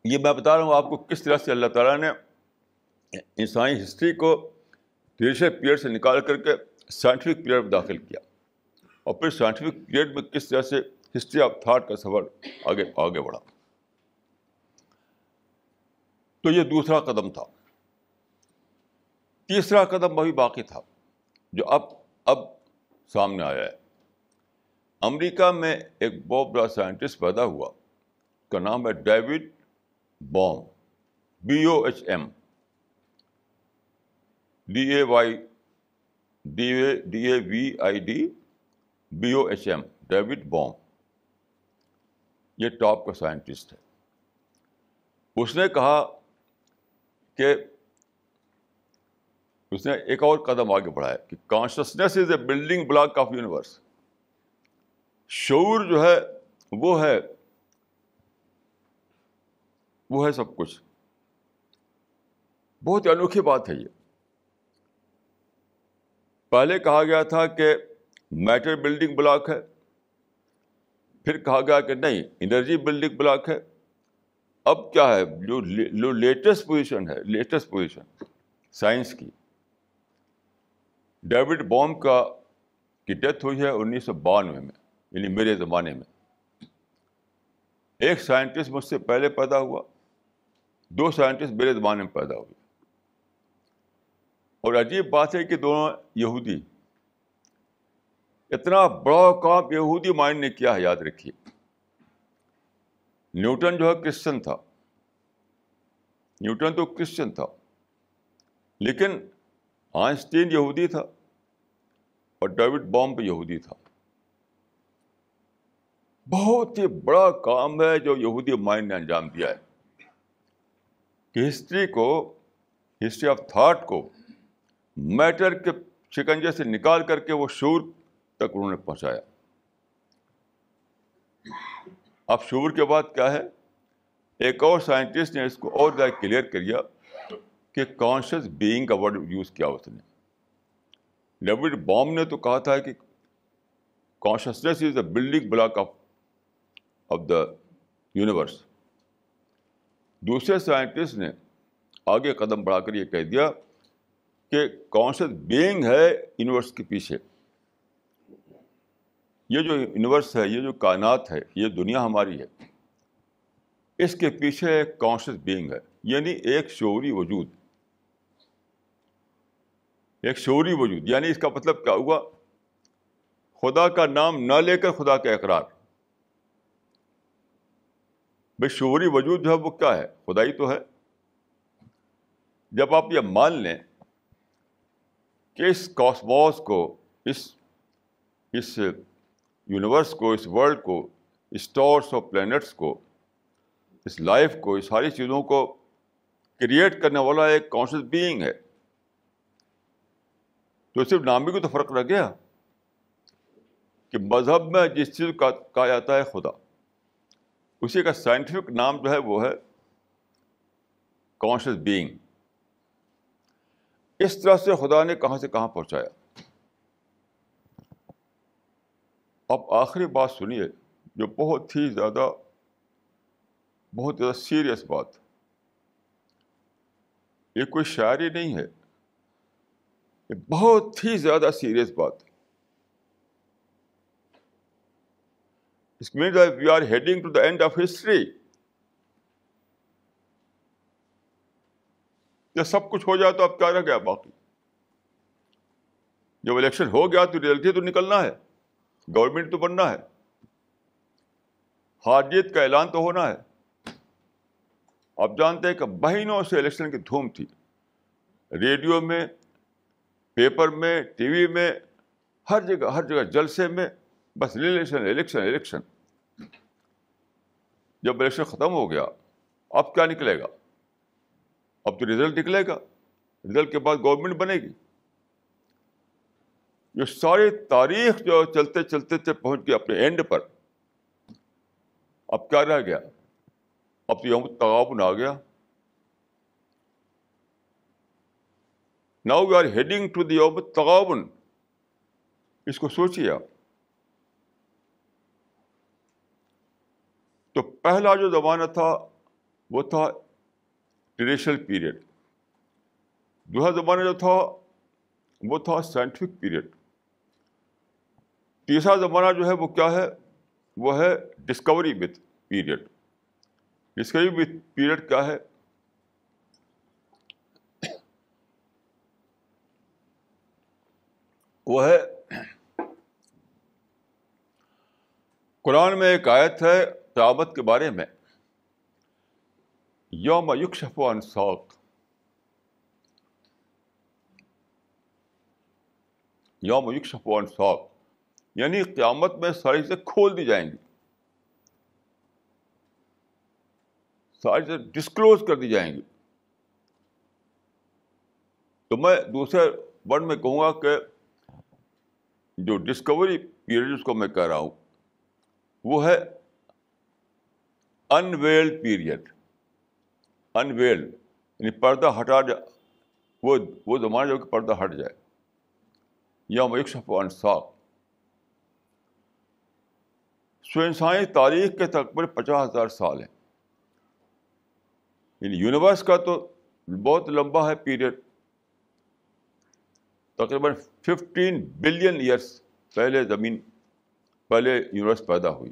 یہ میں بتا رہا ہوں آپ کو کس طرح سے اللہ تعالیٰ نے انسانی ہسٹری کو ٹریڈیشنل پیریڈ سے نکال کر کے سائنٹیفک پیریڈ میں داخل کیا, اور پھر سائنٹیفک پیریڈ میں کس طرح سے ہسٹری آف تھاٹ کا سفر آگے بڑھا. تو یہ دوسرا قدم تھا. تیسرا قدم ابھی باقی تھا جو اب سامنے آیا ہے. امریکہ میں ایک بہت بڑا سائنٹسٹ پیدا ہوا, اس کا نام ہے David boom, BOHM, DAVID BOHM, David boom. یہ ٹاپ کا سائنٹسٹ ہے. اس نے کہا کہ اس نے ایک اور قدم آگے بڑھایا کہ consciousness is a building block of universe. شعور جو ہے وہ ہے سب کچھ. بہت ہی انوکھی بات ہے یہ. پہلے کہا گیا تھا کہ میٹر بلڈنگ بلاک ہے, پھر کہا گیا کہ نہیں انرجی بلڈنگ بلاک ہے. اب کیا ہے جو لیٹسٹ پوزیشن سائنس کی, ڈیوڈ بوم کی ڈیتھ ہوئی ہے 1992 میں, یعنی میرے زمانے میں. ایک سائنٹسٹ مجھ سے پہلے پیدا ہوا, 2 سائنٹسٹ میرے زمانے میں پیدا ہوئے. اور عجیب بات ہے کہ دونوں یہودی. اتنا بڑا کام یہودی مائنڈ نے کیا ہے, یاد رکھیے. نیوٹن جو ہے کرسچن تھا، نیوٹن تو کرسچن تھا، لیکن آئنسٹین یہودی تھا اور ڈیوڈ بوم بھی یہودی تھا. بہت ہی بڑا کام ہے جو یہودی مائنڈ نے انجام دیا ہے کہ ہسٹری آف تھاٹ کو میٹر کے شکنجے سے نکال کر کے وہ شعور تک انہوں نے پہنچایا. اب شعور کے بعد کیا ہے؟ ایک اور سائنٹسٹ نے اس کو اور زیادہ کلیئر کیا کہ کانشیس بینگ کا ورڈ یوز کیا اس نے. ڈیوڈ بوم نے تو کہا تھا کہ consciousness is the building block of the universe. دوسرے سائنٹسٹ نے آگے قدم بڑھا کر یہ کہہ دیا کہ کانشیس بینگ ہے یونیورس کے پیچھے. یہ جو یونیورس ہے، یہ جو کائنات ہے، یہ دنیا ہماری ہے، اس کے پیچھے ایک کانشیس بینگ ہے، یعنی ایک شعوری وجود. ایک شعوری وجود یعنی اس کا مطلب کیا ہوا؟ خدا کا نام نہ لے کر خدا کا اقرار. بھائی شعوری وجود جو ہے وہ کیا ہے؟ خدا ہی تو ہے. جب آپ یہ مان لیں کہ اس کاسموس کو، اس یونیورس کو، اس ورلڈ کو، اسٹارس اور پلینٹس کو، اس لائف کو، اس ساری چیزوں کو کریٹ کرنے والا ایک کانشیس بینگ ہے، تو صرف نامی کو تو فرق رہ گیا کہ مذہب میں جس چیز کا کہا جاتا ہے خدا، اسی کا سائنٹیفک نام جو ہے وہ ہے کانشیس بینگ. اس طرح سے خدا نے کہاں سے کہاں پہنچایا. اب آخری بات سنیے جو بہت زیادہ سیریس بات. یہ کوئی شاعری نہیں ہے، یہ بہت ہی زیادہ سیریس بات. It means that we are heading to the end of history. جب سب کچھ ہو جائے تو اب کیا رہ گیا باقی؟ جب الیکشن ہو گیا تو ریئلٹی تو نکلنا ہے، گورنمنٹ تو بننا ہے، ہار جیت کا اعلان تو ہونا ہے. آپ جانتے ہیں کہ مہینوں سے الیکشن کی دھوم تھی، ریڈیو میں، پیپر میں، ٹی وی میں، ہر جگہ جلسے میں، بس الیکشن. جب الیکشن ختم ہو گیا اب کیا نکلے گا؟ اب تو رزلٹ نکلے گا، رزلٹ کے بعد گورنمنٹ بنے گی. یہ ساری تاریخ جو چلتے چلتے پہنچ گئی اپنے اینڈ پر. اب کیا رہ گیا؟ اب تو یوم تغابن آ گیا. Now we are heading to the یوم تغابن. اس کو سوچیے آپ. تو پہلا جو زمانہ تھا وہ تھا ٹریڈیشنل پیریڈ. دوسرا زمانہ جو تھا وہ تھا سائنٹیفک پیریڈ. تیسرا زمانہ جو ہے وہ کیا ہے؟ وہ ہے Discovery with period. Discovery with period کیا ہے؟ وہ ہے قرآن میں ایک آیت ہے قیامت کے بارے میں، یوم یکشف عن ساق. یوم یکشف عن ساق یعنی قیامت میں ساری چیزیں کھول دی جائیں گی، ساری چیزیں ڈسکلوز کر دی جائیں گی. تو میں دوسرے ورڈ میں کہوں گا کہ جو ڈسکوری پیریڈ جس کو میں کہہ رہا ہوں وہ ہے انویلڈ پیریڈ. انویلڈ یعنی پردہ ہٹا جائے، وہ زمانہ جو کہ پردہ ہٹ جائے. یوم یکشف عن ساق. انسانی تاریخ کے تقریباً 50,000 سال ہیں. یعنی یونیورس کا تو بہت لمبا ہے پیریڈ، تقریباً 15 بلین ایئرس پہلے یونیورس پیدا ہوئی.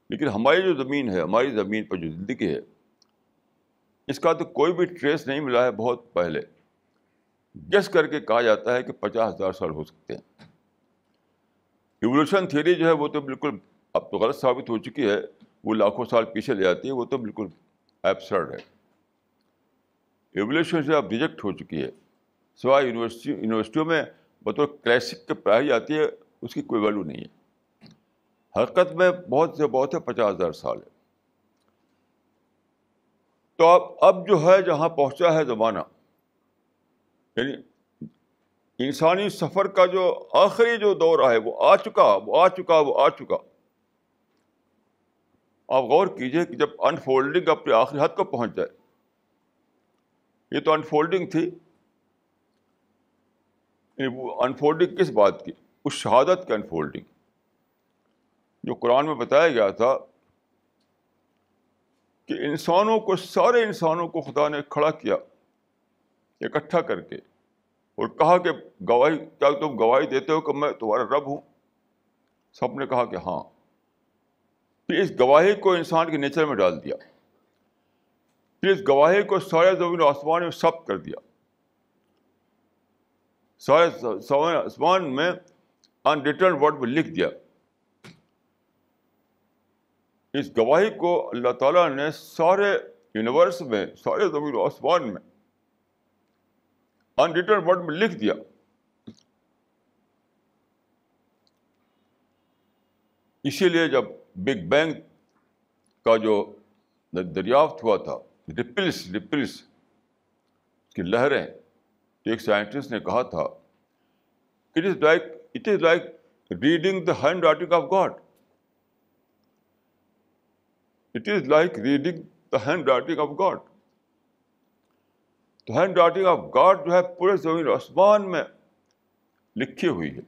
لیکن ہماری جو زمین ہے، ہماری زمین پر جو زندگی ہے، اس کا تو کوئی بھی ٹریس نہیں ملا ہے. بہت پہلے گیس کر کے کہا جاتا ہے کہ 50,000 سال ہو سکتے ہیں. ایوولوشن تھیوری جو ہے وہ تو بالکل اب تو غلط ثابت ہو چکی ہے. وہ لاکھوں سال پیچھے لے جاتی ہے، وہ تو بالکل ایبسرڈ ہے. ایولیوشن سے اب ریجیکٹ ہو چکی ہے. سوائے یونیورسٹیوں میں بطور کلاسک کے پڑھائی جاتی ہے، اس کی کوئی ویلو نہیں ہے. حقیقت میں بہت سے بہت ہے 50,000 سال ہے. تو اب جو ہے جہاں پہنچا ہے زمانہ، یعنی انسانی سفر کا جو آخری جو دور ہے وہ آ چکا. آپ غور کیجئے کہ جب انفولڈنگ اپنے آخری حد کو پہنچ جائے. یہ تو انفولڈنگ تھی. وہ انفولڈنگ کس بات کی؟ اس شہادت کی انفولڈنگ جو قرآن میں بتایا گیا تھا کہ سارے انسانوں کو خدا نے کھڑا کیا اکٹھا کر کے، اور کہا کہ کیا تم گواہی دیتے ہو کہ میں تمہارا رب ہوں؟ سب نے کہا کہ ہاں. پھر اس گواہی کو انسان کے نیچر میں ڈال دیا. پھر اس گواہی کو سارے زمین و آسمان میں ثبت کر دیا. سارے آسمان میں انریٹن ورڈ میں لکھ دیا. اس گواہی کو اللہ تعالیٰ نے سارے یونیورس میں، سارے زمین و آسمان میں انریٹن ورڈ میں لکھ دیا. اسی لیے جب بگ بینگ کا جو دریافت ہوا تھا، ریپلس کی لہریں، ایک سائنٹسٹ نے کہا تھا it is like reading the hand writing of God. It is like reading the hand writing of God. تو ہینڈ رائٹنگ آف گاڈ جو ہے پورے زمین آسمان میں لکھی ہوئی ہے.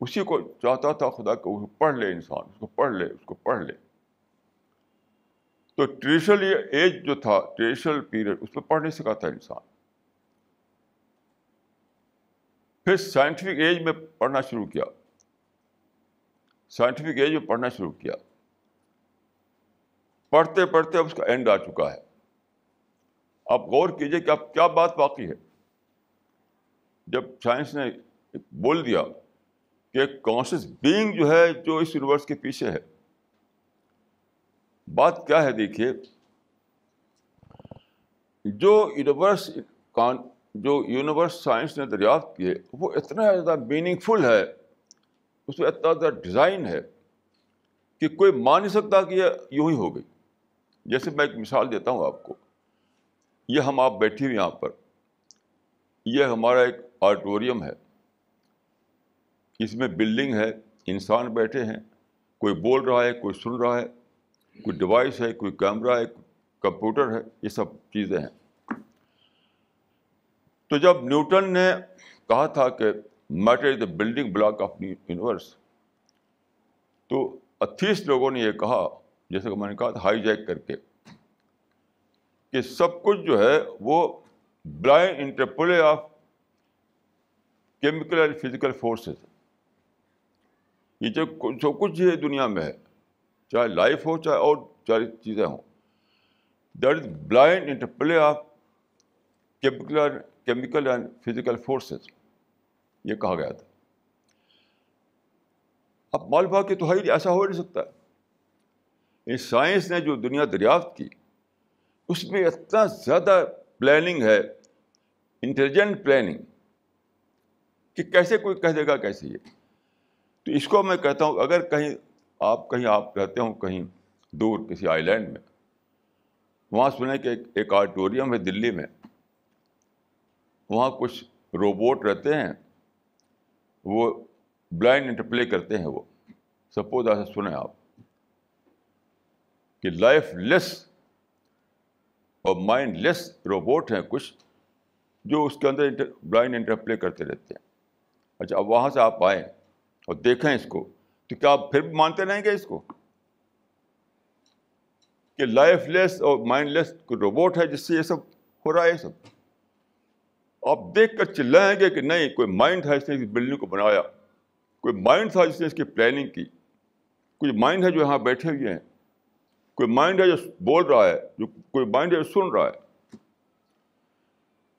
اسی کو چاہتا تھا خدا کہ وہ پڑھ لے انسان، اس کو پڑھ لے. تو ٹریڈیشنل ایج جو تھا، ٹریڈیشنل پیریڈ، اس میں پڑھ نہیں سکا تھا انسان. پھر سائنٹیفک ایج میں پڑھنا شروع کیا. پڑھتے اب اس کا اینڈ آ چکا ہے. آپ غور کیجئے کہ اب کیا بات باقی ہے. جب سائنس نے بول دیا کہ ایک کانشیس بینگ جو ہے جو اس یونیورس کے پیچھے ہے. بات کیا ہے دیکھیے، جو یونیورس سائنس نے دریافت کیے وہ اتنا زیادہ میننگ فل ہے، اس میں اتنا زیادہ ڈیزائن ہے کہ کوئی مان نہیں سکتا کہ یہ یوں ہی ہو گئی. جیسے میں ایک مثال دیتا ہوں آپ کو. یہ آپ بیٹھی ہوئی یہاں پر، یہ ہمارا ایک آڈیٹوریم ہے. اس میں بلڈنگ ہے، انسان بیٹھے ہیں، کوئی بول رہا ہے، کوئی سن رہا ہے، کوئی ڈیوائس ہے، کوئی کیمرہ ہے، کمپیوٹر ہے، یہ سب چیزیں ہیں. تو جب نیوٹن نے کہا تھا کہ matter is the building block of universe, تو ایتھیسٹ لوگوں نے یہ کہا، جیسے کہ میں نے کہا تھا ہائی جیک کر کے، کہ سب کچھ جو ہے وہ blind interplay of chemical and physical forces. یہ جو کچھ ہے دنیا میں ہے، چاہے لائف ہو چاہے اور چاہے چیزیں ہوں، that is blind interplay of chemical and physical forces, یہ کہا گیا تھا. اب معلوم ہوا کہ تو ہے ایسا ہو نہیں سکتا. اس سائنس نے جو دنیا دریافت کی اس میں اتنا زیادہ پلاننگ ہے، انٹیلیجنٹ پلاننگ، کہ کیسے کوئی کہہ دے گا کیسے یہ. تو اس کو میں کہتا ہوں اگر کہیں آپ رہتے ہوں کہیں دور کسی آئی لینڈ میں، وہاں سنیں کہ ایک آڈیٹوریم ہے دلی میں، وہاں کچھ روبوٹ رہتے ہیں، وہ بلائنڈ انٹرپلے کرتے ہیں. وہ سپوز ایسا سنیں آپ کہ لائف لیس اور مائنڈ لیس روبوٹ ہیں کچھ جو اس کے اندر بلائنڈ انٹرپلے کرتے رہتے ہیں. اچھا، اب وہاں سے آپ آئیں اور دیکھیں اس کو، تو کیا آپ پھر بھی مانتے رہیں گے اس کو کہ لائف لیس اور مائنڈ لیس کوئی روبوٹ ہے جس سے یہ سب ہو رہا ہے؟ یہ سب آپ دیکھ کر چلائیں گے کہ نہیں، کوئی مائنڈ ہے، اس نے اس بلڈنگ کو بنایا، کوئی مائنڈ تھا جس نے اس کی پلاننگ کی، کوئی مائنڈ ہے جو یہاں بیٹھے ہوئے ہیں، کوئی مائنڈ ہے جو بول رہا ہے، کوئی مائنڈ ہے جو سن رہا ہے.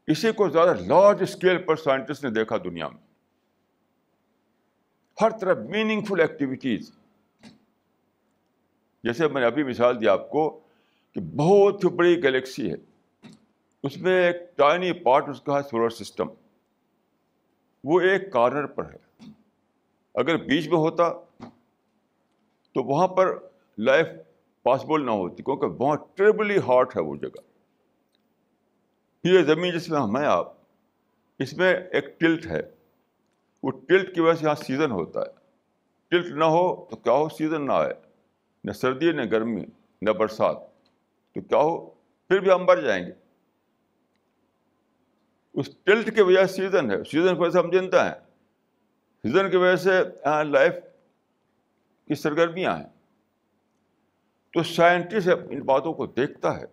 اسی کو زیادہ لارج اسکیل پر سائنٹسٹ نے دیکھا دنیا میں. ہر طرف میننگ فل ایکٹیویٹیز، جیسے میں نے ابھی مثال دی آپ کو کہ بہت بڑی گلیکسی ہے، اس میں ایک ٹائنی پارٹ اس کا ہے سولر سسٹم، وہ ایک کارنر پر ہے. اگر بیچ میں ہوتا تو وہاں پر لائف پاسبل نہ ہوتی، کیونکہ بہت ٹیریبلی ہاٹ ہے وہ جگہ. یہ زمین جس میں ہم ہیں آپ، اس میں ایک ٹلٹ ہے، وہ ٹلٹ کی وجہ سے یہاں سیزن ہوتا ہے. ٹلٹ نہ ہو تو کیا ہو، سیزن نہ آئے، نہ سردی نہ گرمی نہ برسات، تو کیا ہو، پھر بھی ہم مر جائیں گے. اس ٹلٹ کی وجہ سے سیزن ہے، سیزن کی وجہ سے ہم زندہ ہیں، سیزن کی وجہ سے یہاں لائف کی سرگرمیاں ہیں. تو سائنٹسٹ ان باتوں کو دیکھتا ہے،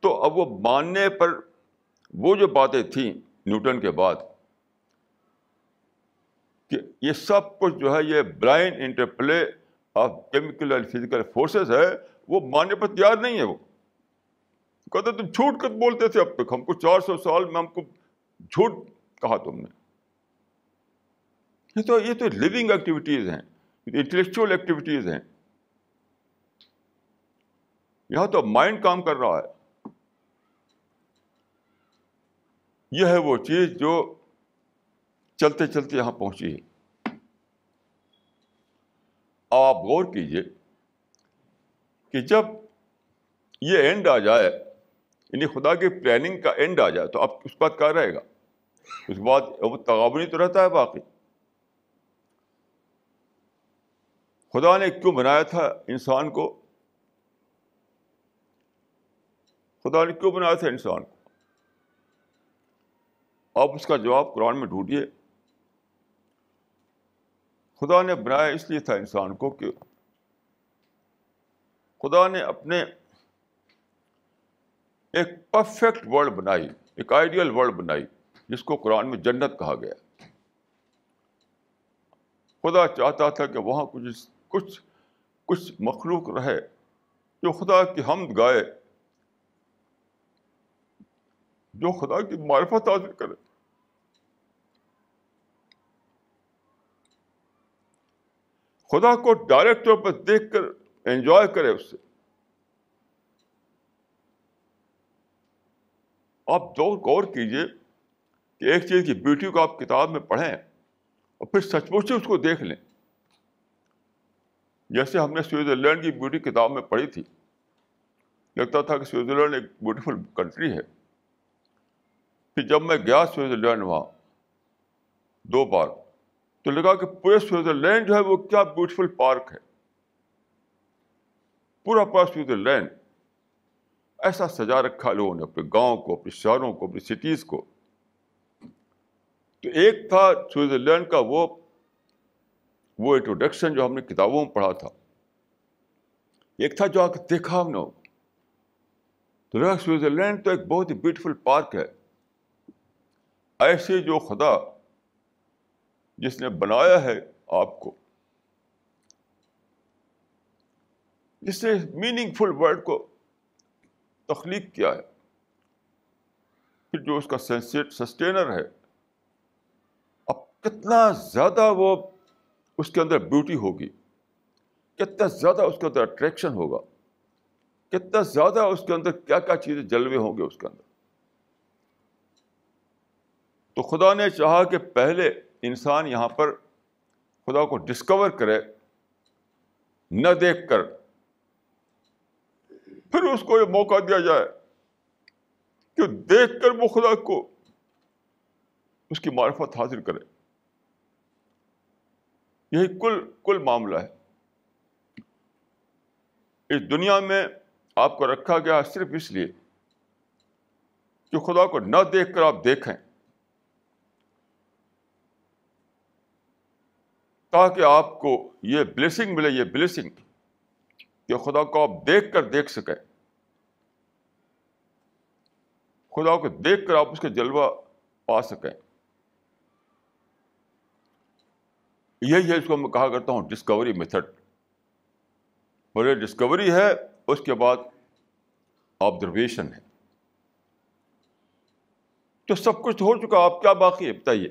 تو اب وہ ماننے پر وہ جو باتیں تھیں نیوٹن کے بعد کہ یہ سب کچھ جو ہے یہ blind interplay of chemical and physical forces ہے، وہ ماننے پر تیار نہیں ہے. وہ کہتے تم جھوٹ کر بولتے تھے اب تک، ہم کو 400 سال میں ہم کو جھوٹ کہا تم نے. یہ تو لیونگ ایکٹیویٹیز ہیں، انٹلیکچوئل ایکٹیویٹیز ہیں. یہاں تو مائنڈ کام کر رہا ہے. یہ ہے وہ چیز جو چلتے چلتے یہاں پہنچی ہے. آپ غور کیجئے کہ جب یہ اینڈ آ جائے، یعنی خدا کی پلاننگ کا اینڈ آ جائے، تو اب اس بات کیا رہے گا؟ اس کے بعد وہ تغابنی تو رہتا ہے باقی. خدا نے کیوں بنایا تھا انسان کو؟ خدا نے کیوں بنایا تھا انسان کو؟ آپ اس کا جواب قرآن میں ڈھونڈیے. خدا نے بنایا اس لیے تھا انسان کو کہ خدا نے اپنے ایک پرفیکٹ ورلڈ بنائی، ایک آئیڈیل ورلڈ بنائی، جس کو قرآن میں جنت کہا گیا. خدا چاہتا تھا کہ وہاں کچھ مخلوق رہے جو خدا کی حمد گائے، جو خدا کی معرفت حاصل کرے. خدا کو ڈائریکٹ طور پر دیکھ کر انجوائے کرے اس سے. آپ غور کیجئے کہ ایک چیز کی بیوٹی کو آپ کتاب میں پڑھیں اور پھر سچ مچ اس کو دیکھ لیں. جیسے ہم نے سوئٹزرلینڈ کی بیوٹی کتاب میں پڑھی تھی، لگتا تھا کہ سوئٹزرلینڈ ایک بیوٹیفل کنٹری ہے. پھر جب میں گیا سوئٹزرلینڈ وہاں 2 بار، تو لگا کہ پورے سوئٹزرلینڈ جو ہے وہ کیا بیوٹیفل پارک ہے. پورا سوئٹزرلینڈ ایسا سجا رکھا لوگوں نے، اپنے گاؤں کو، اپنے شہروں کو، اپنی سٹیز کو. تو ایک تھا سوئٹزرلینڈ کا وہ انٹروڈکشن جو ہم نے کتابوں میں پڑھا تھا، ایک تھا جو آ کے دیکھا ہم نے، تو لگا سوئٹزرلینڈ تو ایک بہت ہی بیوٹیفل پارک ہے. ایسے جو خدا جس نے بنایا ہے آپ کو، جس نے میننگ فل ورڈ کو تخلیق کیا ہے، پھر جو اس کا سسٹینر ہے، اب کتنا زیادہ وہ اس کے اندر بیوٹی ہوگی، کتنا زیادہ اس کے اندر اٹریکشن ہوگا، کتنا زیادہ اس کے اندر کیا کیا چیزیں جلوے ہوں گے اس کے اندر. تو خدا نے چاہا کہ پہلے انسان یہاں پر خدا کو ڈسکور کرے، نہ دیکھ کر، پھر اس کو یہ موقع دیا جائے کہ دیکھ کر وہ خدا کو، اس کی معرفت حاصل کرے. یہی کل معاملہ ہے. اس دنیا میں آپ کو رکھا گیا صرف اس لیے کہ خدا کو نہ دیکھ کر آپ دیکھیں، تاکہ آپ کو یہ بلیسنگ ملے، یہ بلیسنگ کہ خدا کو آپ دیکھ کر دیکھ سکیں، خدا کو دیکھ کر آپ اس کا جلوہ پا سکیں. یہی ہے اس کو میں کہا کرتا ہوں ڈسکوری میتھڈ. بولے ڈسکوری ہے، اس کے بعد آبزرویشن ہے. تو سب کچھ ہو چکا، آپ کیا باقی ہے بتائیے؟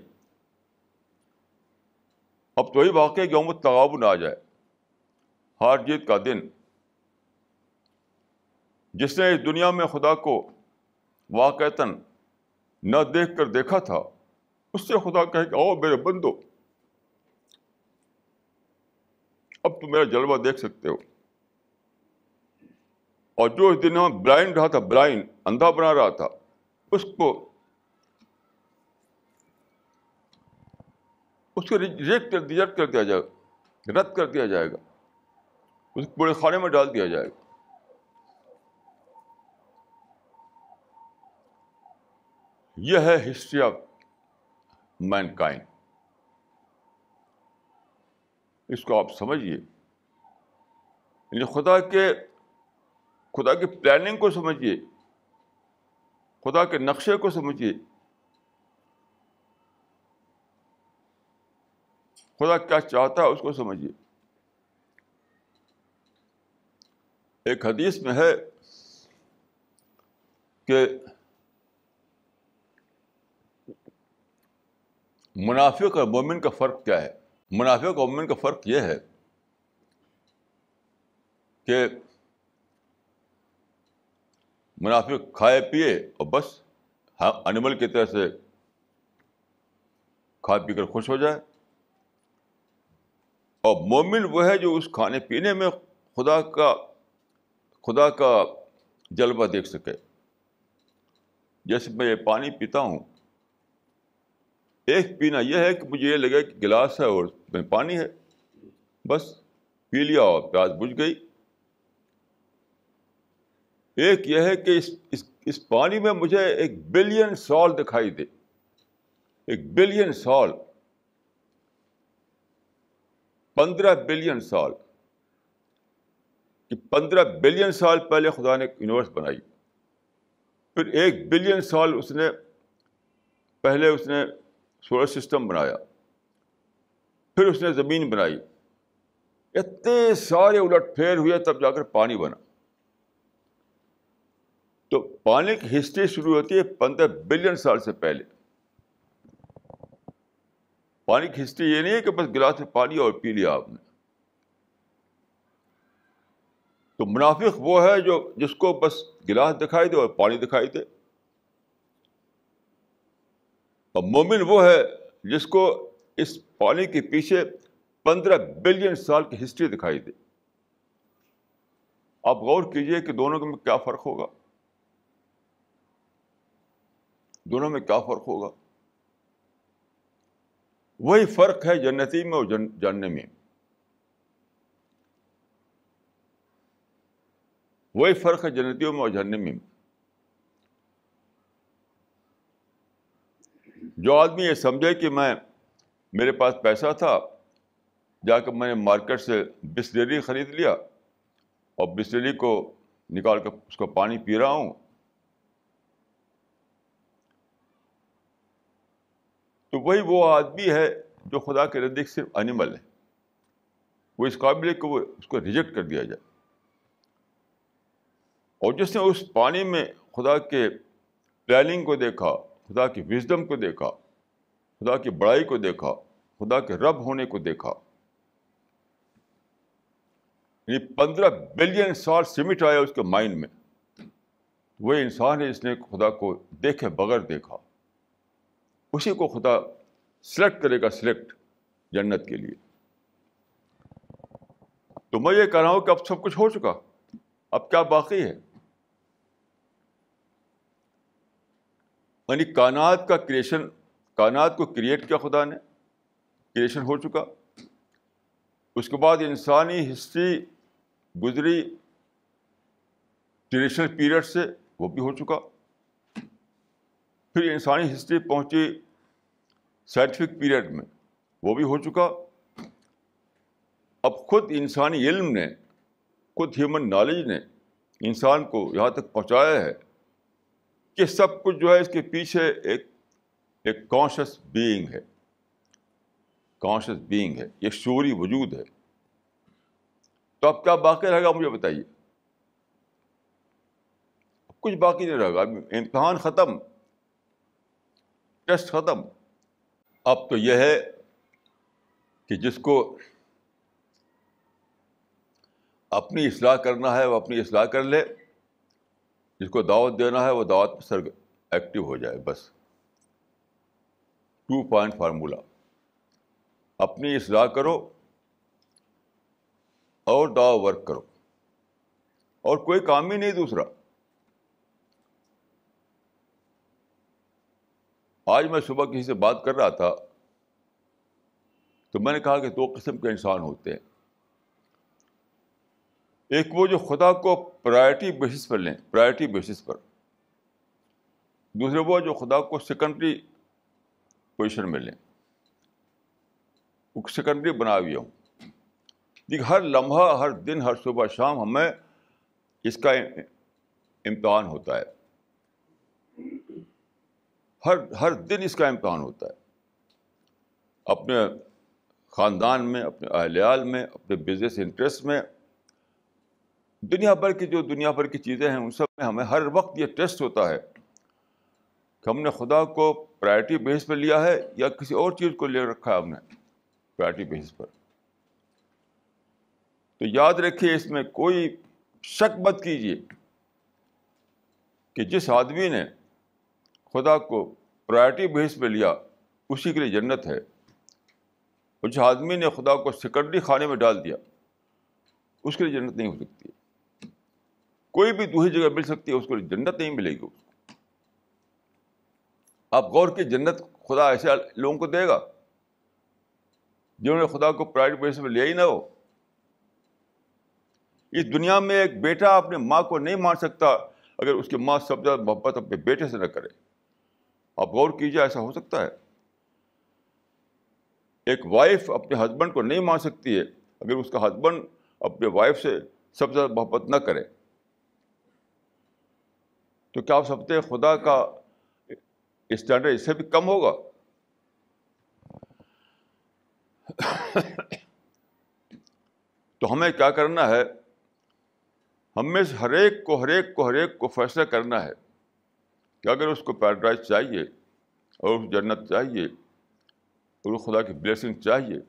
اب تو وہی واقع ہے کہ ہم تغابن آ جائے. ہار جیت کا دن. جس نے اس دنیا میں خدا کو واقعتاً نہ دیکھ کر دیکھا تھا, اس سے خدا کہے کہ آؤ میرے بندو, اب تم میرا جلوہ دیکھ سکتے ہو. اور جو اس دنیا میں بلائنڈ رہا تھا, بلائنڈ, اندھا بنا رہا تھا, اس کو ریجیکٹ کر دیا جائے گا, رد کر دیا جائے گا, اس کو بڑے خانے میں ڈال دیا جائے گا. یہ ہے ہسٹری آف مین کائنڈ. اس کو آپ سمجھیے, یعنی خدا کی پلاننگ کو سمجھیے, خدا کے نقشے کو سمجھیے, خدا کیا چاہتا ہے اس کو سمجھیے. ایک حدیث میں ہے کہ منافق اور مومن کا فرق کیا ہے. منافق اور مومن کا فرق یہ ہے کہ منافق کھائے پیے اور بس انیمل کی طرح سے کھا پی کر خوش ہو جائے, اور مومن وہ ہے جو اس کھانے پینے میں خدا کا جلوہ دیکھ سکے. جیسے میں یہ پانی پیتا ہوں, ایک پینا یہ ہے کہ مجھے یہ لگے کہ گلاس ہے اور اس میں پانی ہے, بس پی لیا اور پیاس بجھ گئی. ایک یہ ہے کہ اس پانی میں مجھے 1 بلین سال دکھائی دے, 1 بلین سال, 15 بلین سال, کہ 15 بلین سال پہلے خدا نے یونیورس بنائی, پھر 1 بلین سال پہلے اس نے سولر سسٹم بنایا, پھر اس نے زمین بنائی. اتنے سارے الٹ پھیر ہوئے تب جا کر پانی بنا. تو پانی کی ہسٹری شروع ہوتی ہے 15 بلین سال سے پہلے. پانی کی ہسٹری یہ نہیں ہے کہ بس گلاس میں پانی اور پی لیا آپ نے. تو منافق وہ ہے جس کو بس گلاس دکھائی دے اور پانی دکھائی دے, اور مومن وہ ہے جس کو اس پانی کے پیچھے 15 بلین سال کی ہسٹری دکھائی دے. آپ غور کیجئے کہ دونوں میں کیا فرق ہوگا, دونوں میں کیا فرق ہوگا. وہی فرق ہے جنتی میں اور جاننے میں, وہی فرق ہے جنتیوں میں اور جہنم میں. جو آدمی یہ سمجھے کہ میرے پاس پیسہ تھا, جا کے میں نے مارکیٹ سے بسلری خرید لیا اور بسلری کو نکال کر اس کو پانی پی رہا ہوں, تو وہی وہ آدمی ہے جو خدا کے نزدیک صرف اینیمل ہے. وہ اس قابل ہے کہ وہ اس کو ریجیکٹ کر دیا جائے. اور جس نے اس پانی میں خدا کے پلاننگ کو دیکھا, خدا کی وزڈم کو دیکھا, خدا کی بڑائی کو دیکھا, خدا کے رب ہونے کو دیکھا, یعنی 15 بلین سال سمٹ آیا اس کے مائنڈ میں, وہ انسان ہے جس نے خدا کو دیکھے بغیر دیکھا. اسی کو خدا سلیکٹ کرے گا, سلیکٹ جنت کے لیے. تو میں یہ کہہ رہا ہوں کہ اب سب کچھ ہو چکا, اب کیا باقی ہے. یعنی کائنات کا کریشن, کائنات کو کریٹ کیا خدا نے, کریشن ہو چکا. اس کے بعد انسانی ہسٹری گزری ٹریڈیشنل پیریڈ سے, وہ بھی ہو چکا. پھر انسانی ہسٹری پہنچی سائنٹیفک پیریڈ میں, وہ بھی ہو چکا. اب خود انسانی علم نے, خود ہیومن نالج نے انسان کو یہاں تک پہنچایا ہے کہ سب کچھ جو ہے اس کے پیچھے ایک کانشیس بینگ ہے, کانشیس بینگ ہے, ایک شعوری وجود ہے. تو اب کیا باقی رہے گا مجھے بتائیے. کچھ باقی نہیں رہے گا. امتحان ختم, ٹیسٹ ختم. اب تو یہ ہے کہ جس کو اپنی اصلاح کرنا ہے وہ اپنی اصلاح کر لے، جس کو دعوت دینا ہے وہ دعوت میں سر ایکٹیو ہو جائے. بس 2 پوائنٹ فارمولہ: اپنی اصلاح کرو اور دعوت ورک کرو، اور کوئی کام ہی نہیں دوسرا. آج میں صبح کسی سے بات کر رہا تھا تو میں نے کہا کہ 2 قسم کے انسان ہوتے ہیں. ایک وہ جو خدا کو پرائرٹی بیسس پر لیں، پرائرٹی بیسس پر. دوسرے وہ جو خدا کو سیکنڈری پوزیشن میں لیں، وہ سیکنڈری بنا ہوا ہوں. دیکھ، ہر لمحہ، ہر دن، ہر صبح شام ہمیں اس کا امتحان ہوتا ہے. ہر دن اس کا امتحان ہوتا ہے. اپنے خاندان میں، اپنے اہلیال میں، اپنے بزنس انٹرسٹ میں، دنیا بھر کی چیزیں ہیں، ان سب میں ہمیں ہر وقت یہ ٹیسٹ ہوتا ہے کہ ہم نے خدا کو پرائرٹی بیس پہ لیا ہے یا کسی اور چیز کو لے رکھا ہے ہم نے پرائرٹی بیس پر. تو یاد رکھیے، اس میں کوئی شک مت کیجیے کہ جس آدمی نے خدا کو پرائرٹی بیس پہ لیا اسی کے لیے جنت ہے، اور جس آدمی نے خدا کو سیکنڈری خانے میں ڈال دیا اس کے لیے جنت نہیں ہو سکتی. کوئی بھی دوسری جگہ مل سکتی ہے، اس کو جنت نہیں ملے گی. آپ غور کی، جنت خدا ایسے لوگوں کو دے گا جنہوں نے خدا کو پرائرٹی بیس پہ لیا ہی نہ ہو. اس دنیا میں ایک بیٹا اپنے ماں کو نہیں مان سکتا اگر اس کی ماں سب سے زیادہ محبت اپنے بیٹے سے نہ کرے. آپ غور کیجیے، ایسا ہو سکتا ہے؟ ایک وائف اپنے ہسبینڈ کو نہیں مان سکتی ہے اگر اس کا ہسبینڈ اپنے وائف سے سب سے زیادہ محبت نہ کرے. تو کیا آپ سمجھتے ہیں خدا کا اسٹینڈرڈ اس سے بھی کم ہوگا؟ تو ہمیں کیا کرنا ہے؟ ہم میں سے ہر ایک کو فیصلہ کرنا ہے کہ اگر اس کو پیراڈائز چاہیے اور اس جنت چاہیے اور خدا کی بلیسنگ چاہیے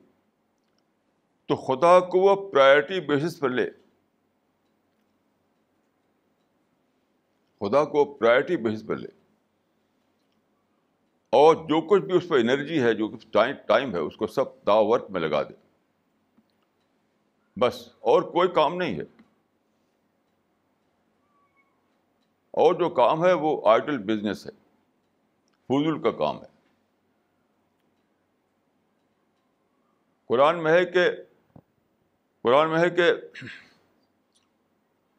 تو خدا کو وہ پرائرٹی بیسس پر لے. خدا کو پرائرٹی بیسس پر لے، اور جو کچھ بھی اس پہ انرجی ہے، جو کچھ ٹائم ہے، اس کو سب دعوت ورک میں لگا دے. بس، اور کوئی کام نہیں ہے. اور جو کام ہے وہ آئیڈل بزنس ہے، فضول کا کام ہے. قرآن میں ہے کہ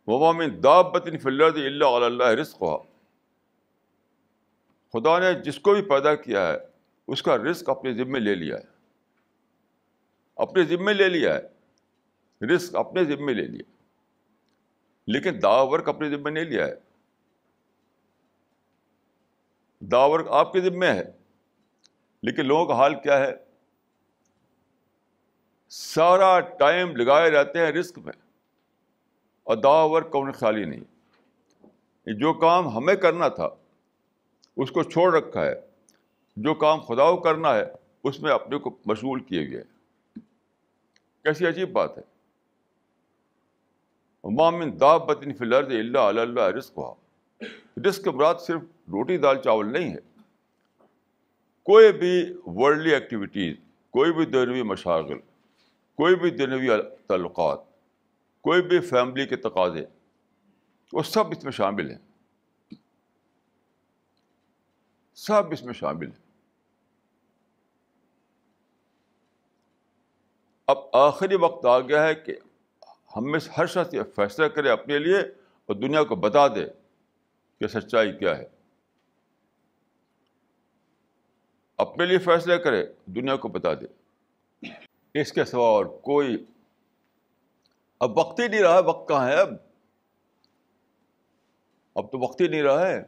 وَمَا مِن دَابَّةٍ فِي الْأَرْضِ إِلَّا عَلَى اللَّهِ رِزْقُهَا. خدا نے جس کو بھی پیدا کیا ہے اس کا رزق اپنے ذمے لے لیا ہے. اپنے ذمے لے لیا ہے، رزق اپنے ذمے لے لیا، لیکن دعوت ورک اپنے ذمے نہیں لیا ہے. دعوت ورک آپ کے ذمے ہے، لیکن لوگوں کا حال کیا ہے؟ سارا ٹائم لگائے رہتے ہیں رزق میں، اور دعوت ورک کا انہیں خیال ہی نہیں. جو کام ہمیں کرنا تھا اس کو چھوڑ رکھا ہے، جو کام خدا کو کرنا ہے اس میں اپنے کو مشغول کیے ہوئے ہیں. کیسی عجیب بات ہے! وَمَا مِن دَابَّةٍ فِي الْأَرْضِ إِلَّا عَلَى اللَّهِ رِزْقُهَا. رزق کے مراد صرف روٹی دال چاول نہیں ہے. کوئی بھی ورلڈلی ایکٹیویٹیز، کوئی بھی دنیوی مشاغل، کوئی بھی دنیوی تعلقات، کوئی بھی فیملی کے تقاضے، وہ سب اس میں شامل ہیں. سب اس میں شامل ہیں. اب آخری وقت آ گیا ہے کہ ہم میں سے ہر شخص یہ فیصلہ کرے اپنے لیے اور دنیا کو بتا دے کہ سچائی کیا ہے. اپنے لیے فیصلہ کرے، دنیا کو بتا دے. اس کے سوا اور کوئی اب وقت ہی نہیں رہا. وقت کہاں ہے اب تو وقت ہی نہیں رہا ہے.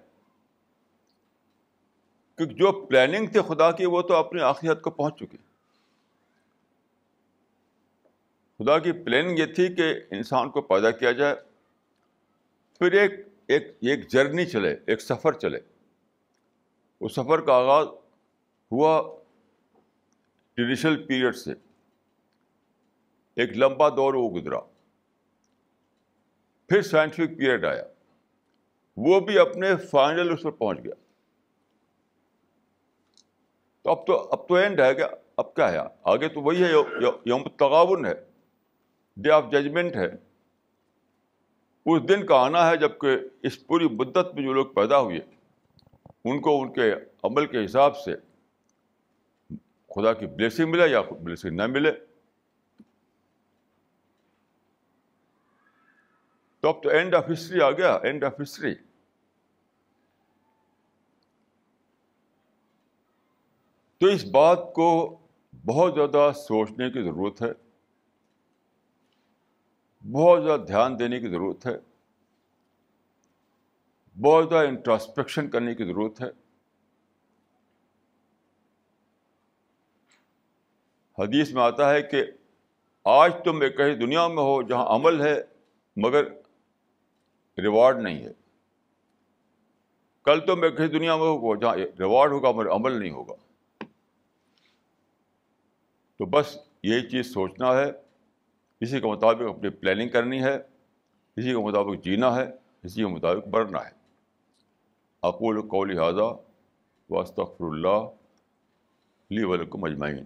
کیونکہ جو پلاننگ تھے خدا کی وہ تو اپنی آخری حد کو پہنچ چکی. خدا کی پلاننگ یہ تھی کہ انسان کو پیدا کیا جائے، پھر ایک جرنی چلے، ایک سفر چلے. اس سفر کا آغاز ہوا ٹریڈیشنل پیریڈ سے، ایک لمبا دور وہ گزرا. پھر سائنٹیفک پیریڈ آیا, وہ بھی اپنے فائنل اس پر پہنچ گیا. تو اب تو اینڈ ہے کیا؟ اب کیا ہے آگے؟ تو وہی ہے, یوم التغابن ہے, ڈے آف ججمنٹ ہے. اس دن کا آنا ہے جب کہ اس پوری مدت میں جو لوگ پیدا ہوئے ان کو ان کے عمل کے حساب سے خدا کی بلیسنگ ملے یا بلیسنگ نہ ملے. تو اب تو اینڈ آف ہسٹری آ گیا, اینڈ آف ہسٹری. تو اس بات کو بہت زیادہ سوچنے کی ضرورت ہے, بہت زیادہ دھیان دینے کی ضرورت ہے, بہت زیادہ انٹراسپیکشن کرنے کی ضرورت ہے. حدیث میں آتا ہے کہ آج تم ایک ایسی دنیا میں ہو جہاں عمل ہے مگر ریوارڈ نہیں ہے, کل تم ایک ایسی دنیا میں ہو جہاں ریوارڈ ہوگا مگر عمل نہیں ہوگا. تو بس یہی چیز سوچنا ہے, اسی کے مطابق اپنی پلاننگ کرنی ہے, اسی کے مطابق جینا ہے, اسی کے مطابق بڑھنا ہے. اقول قولی ھذا واستغفر اللہ لی ولکم اجمعین.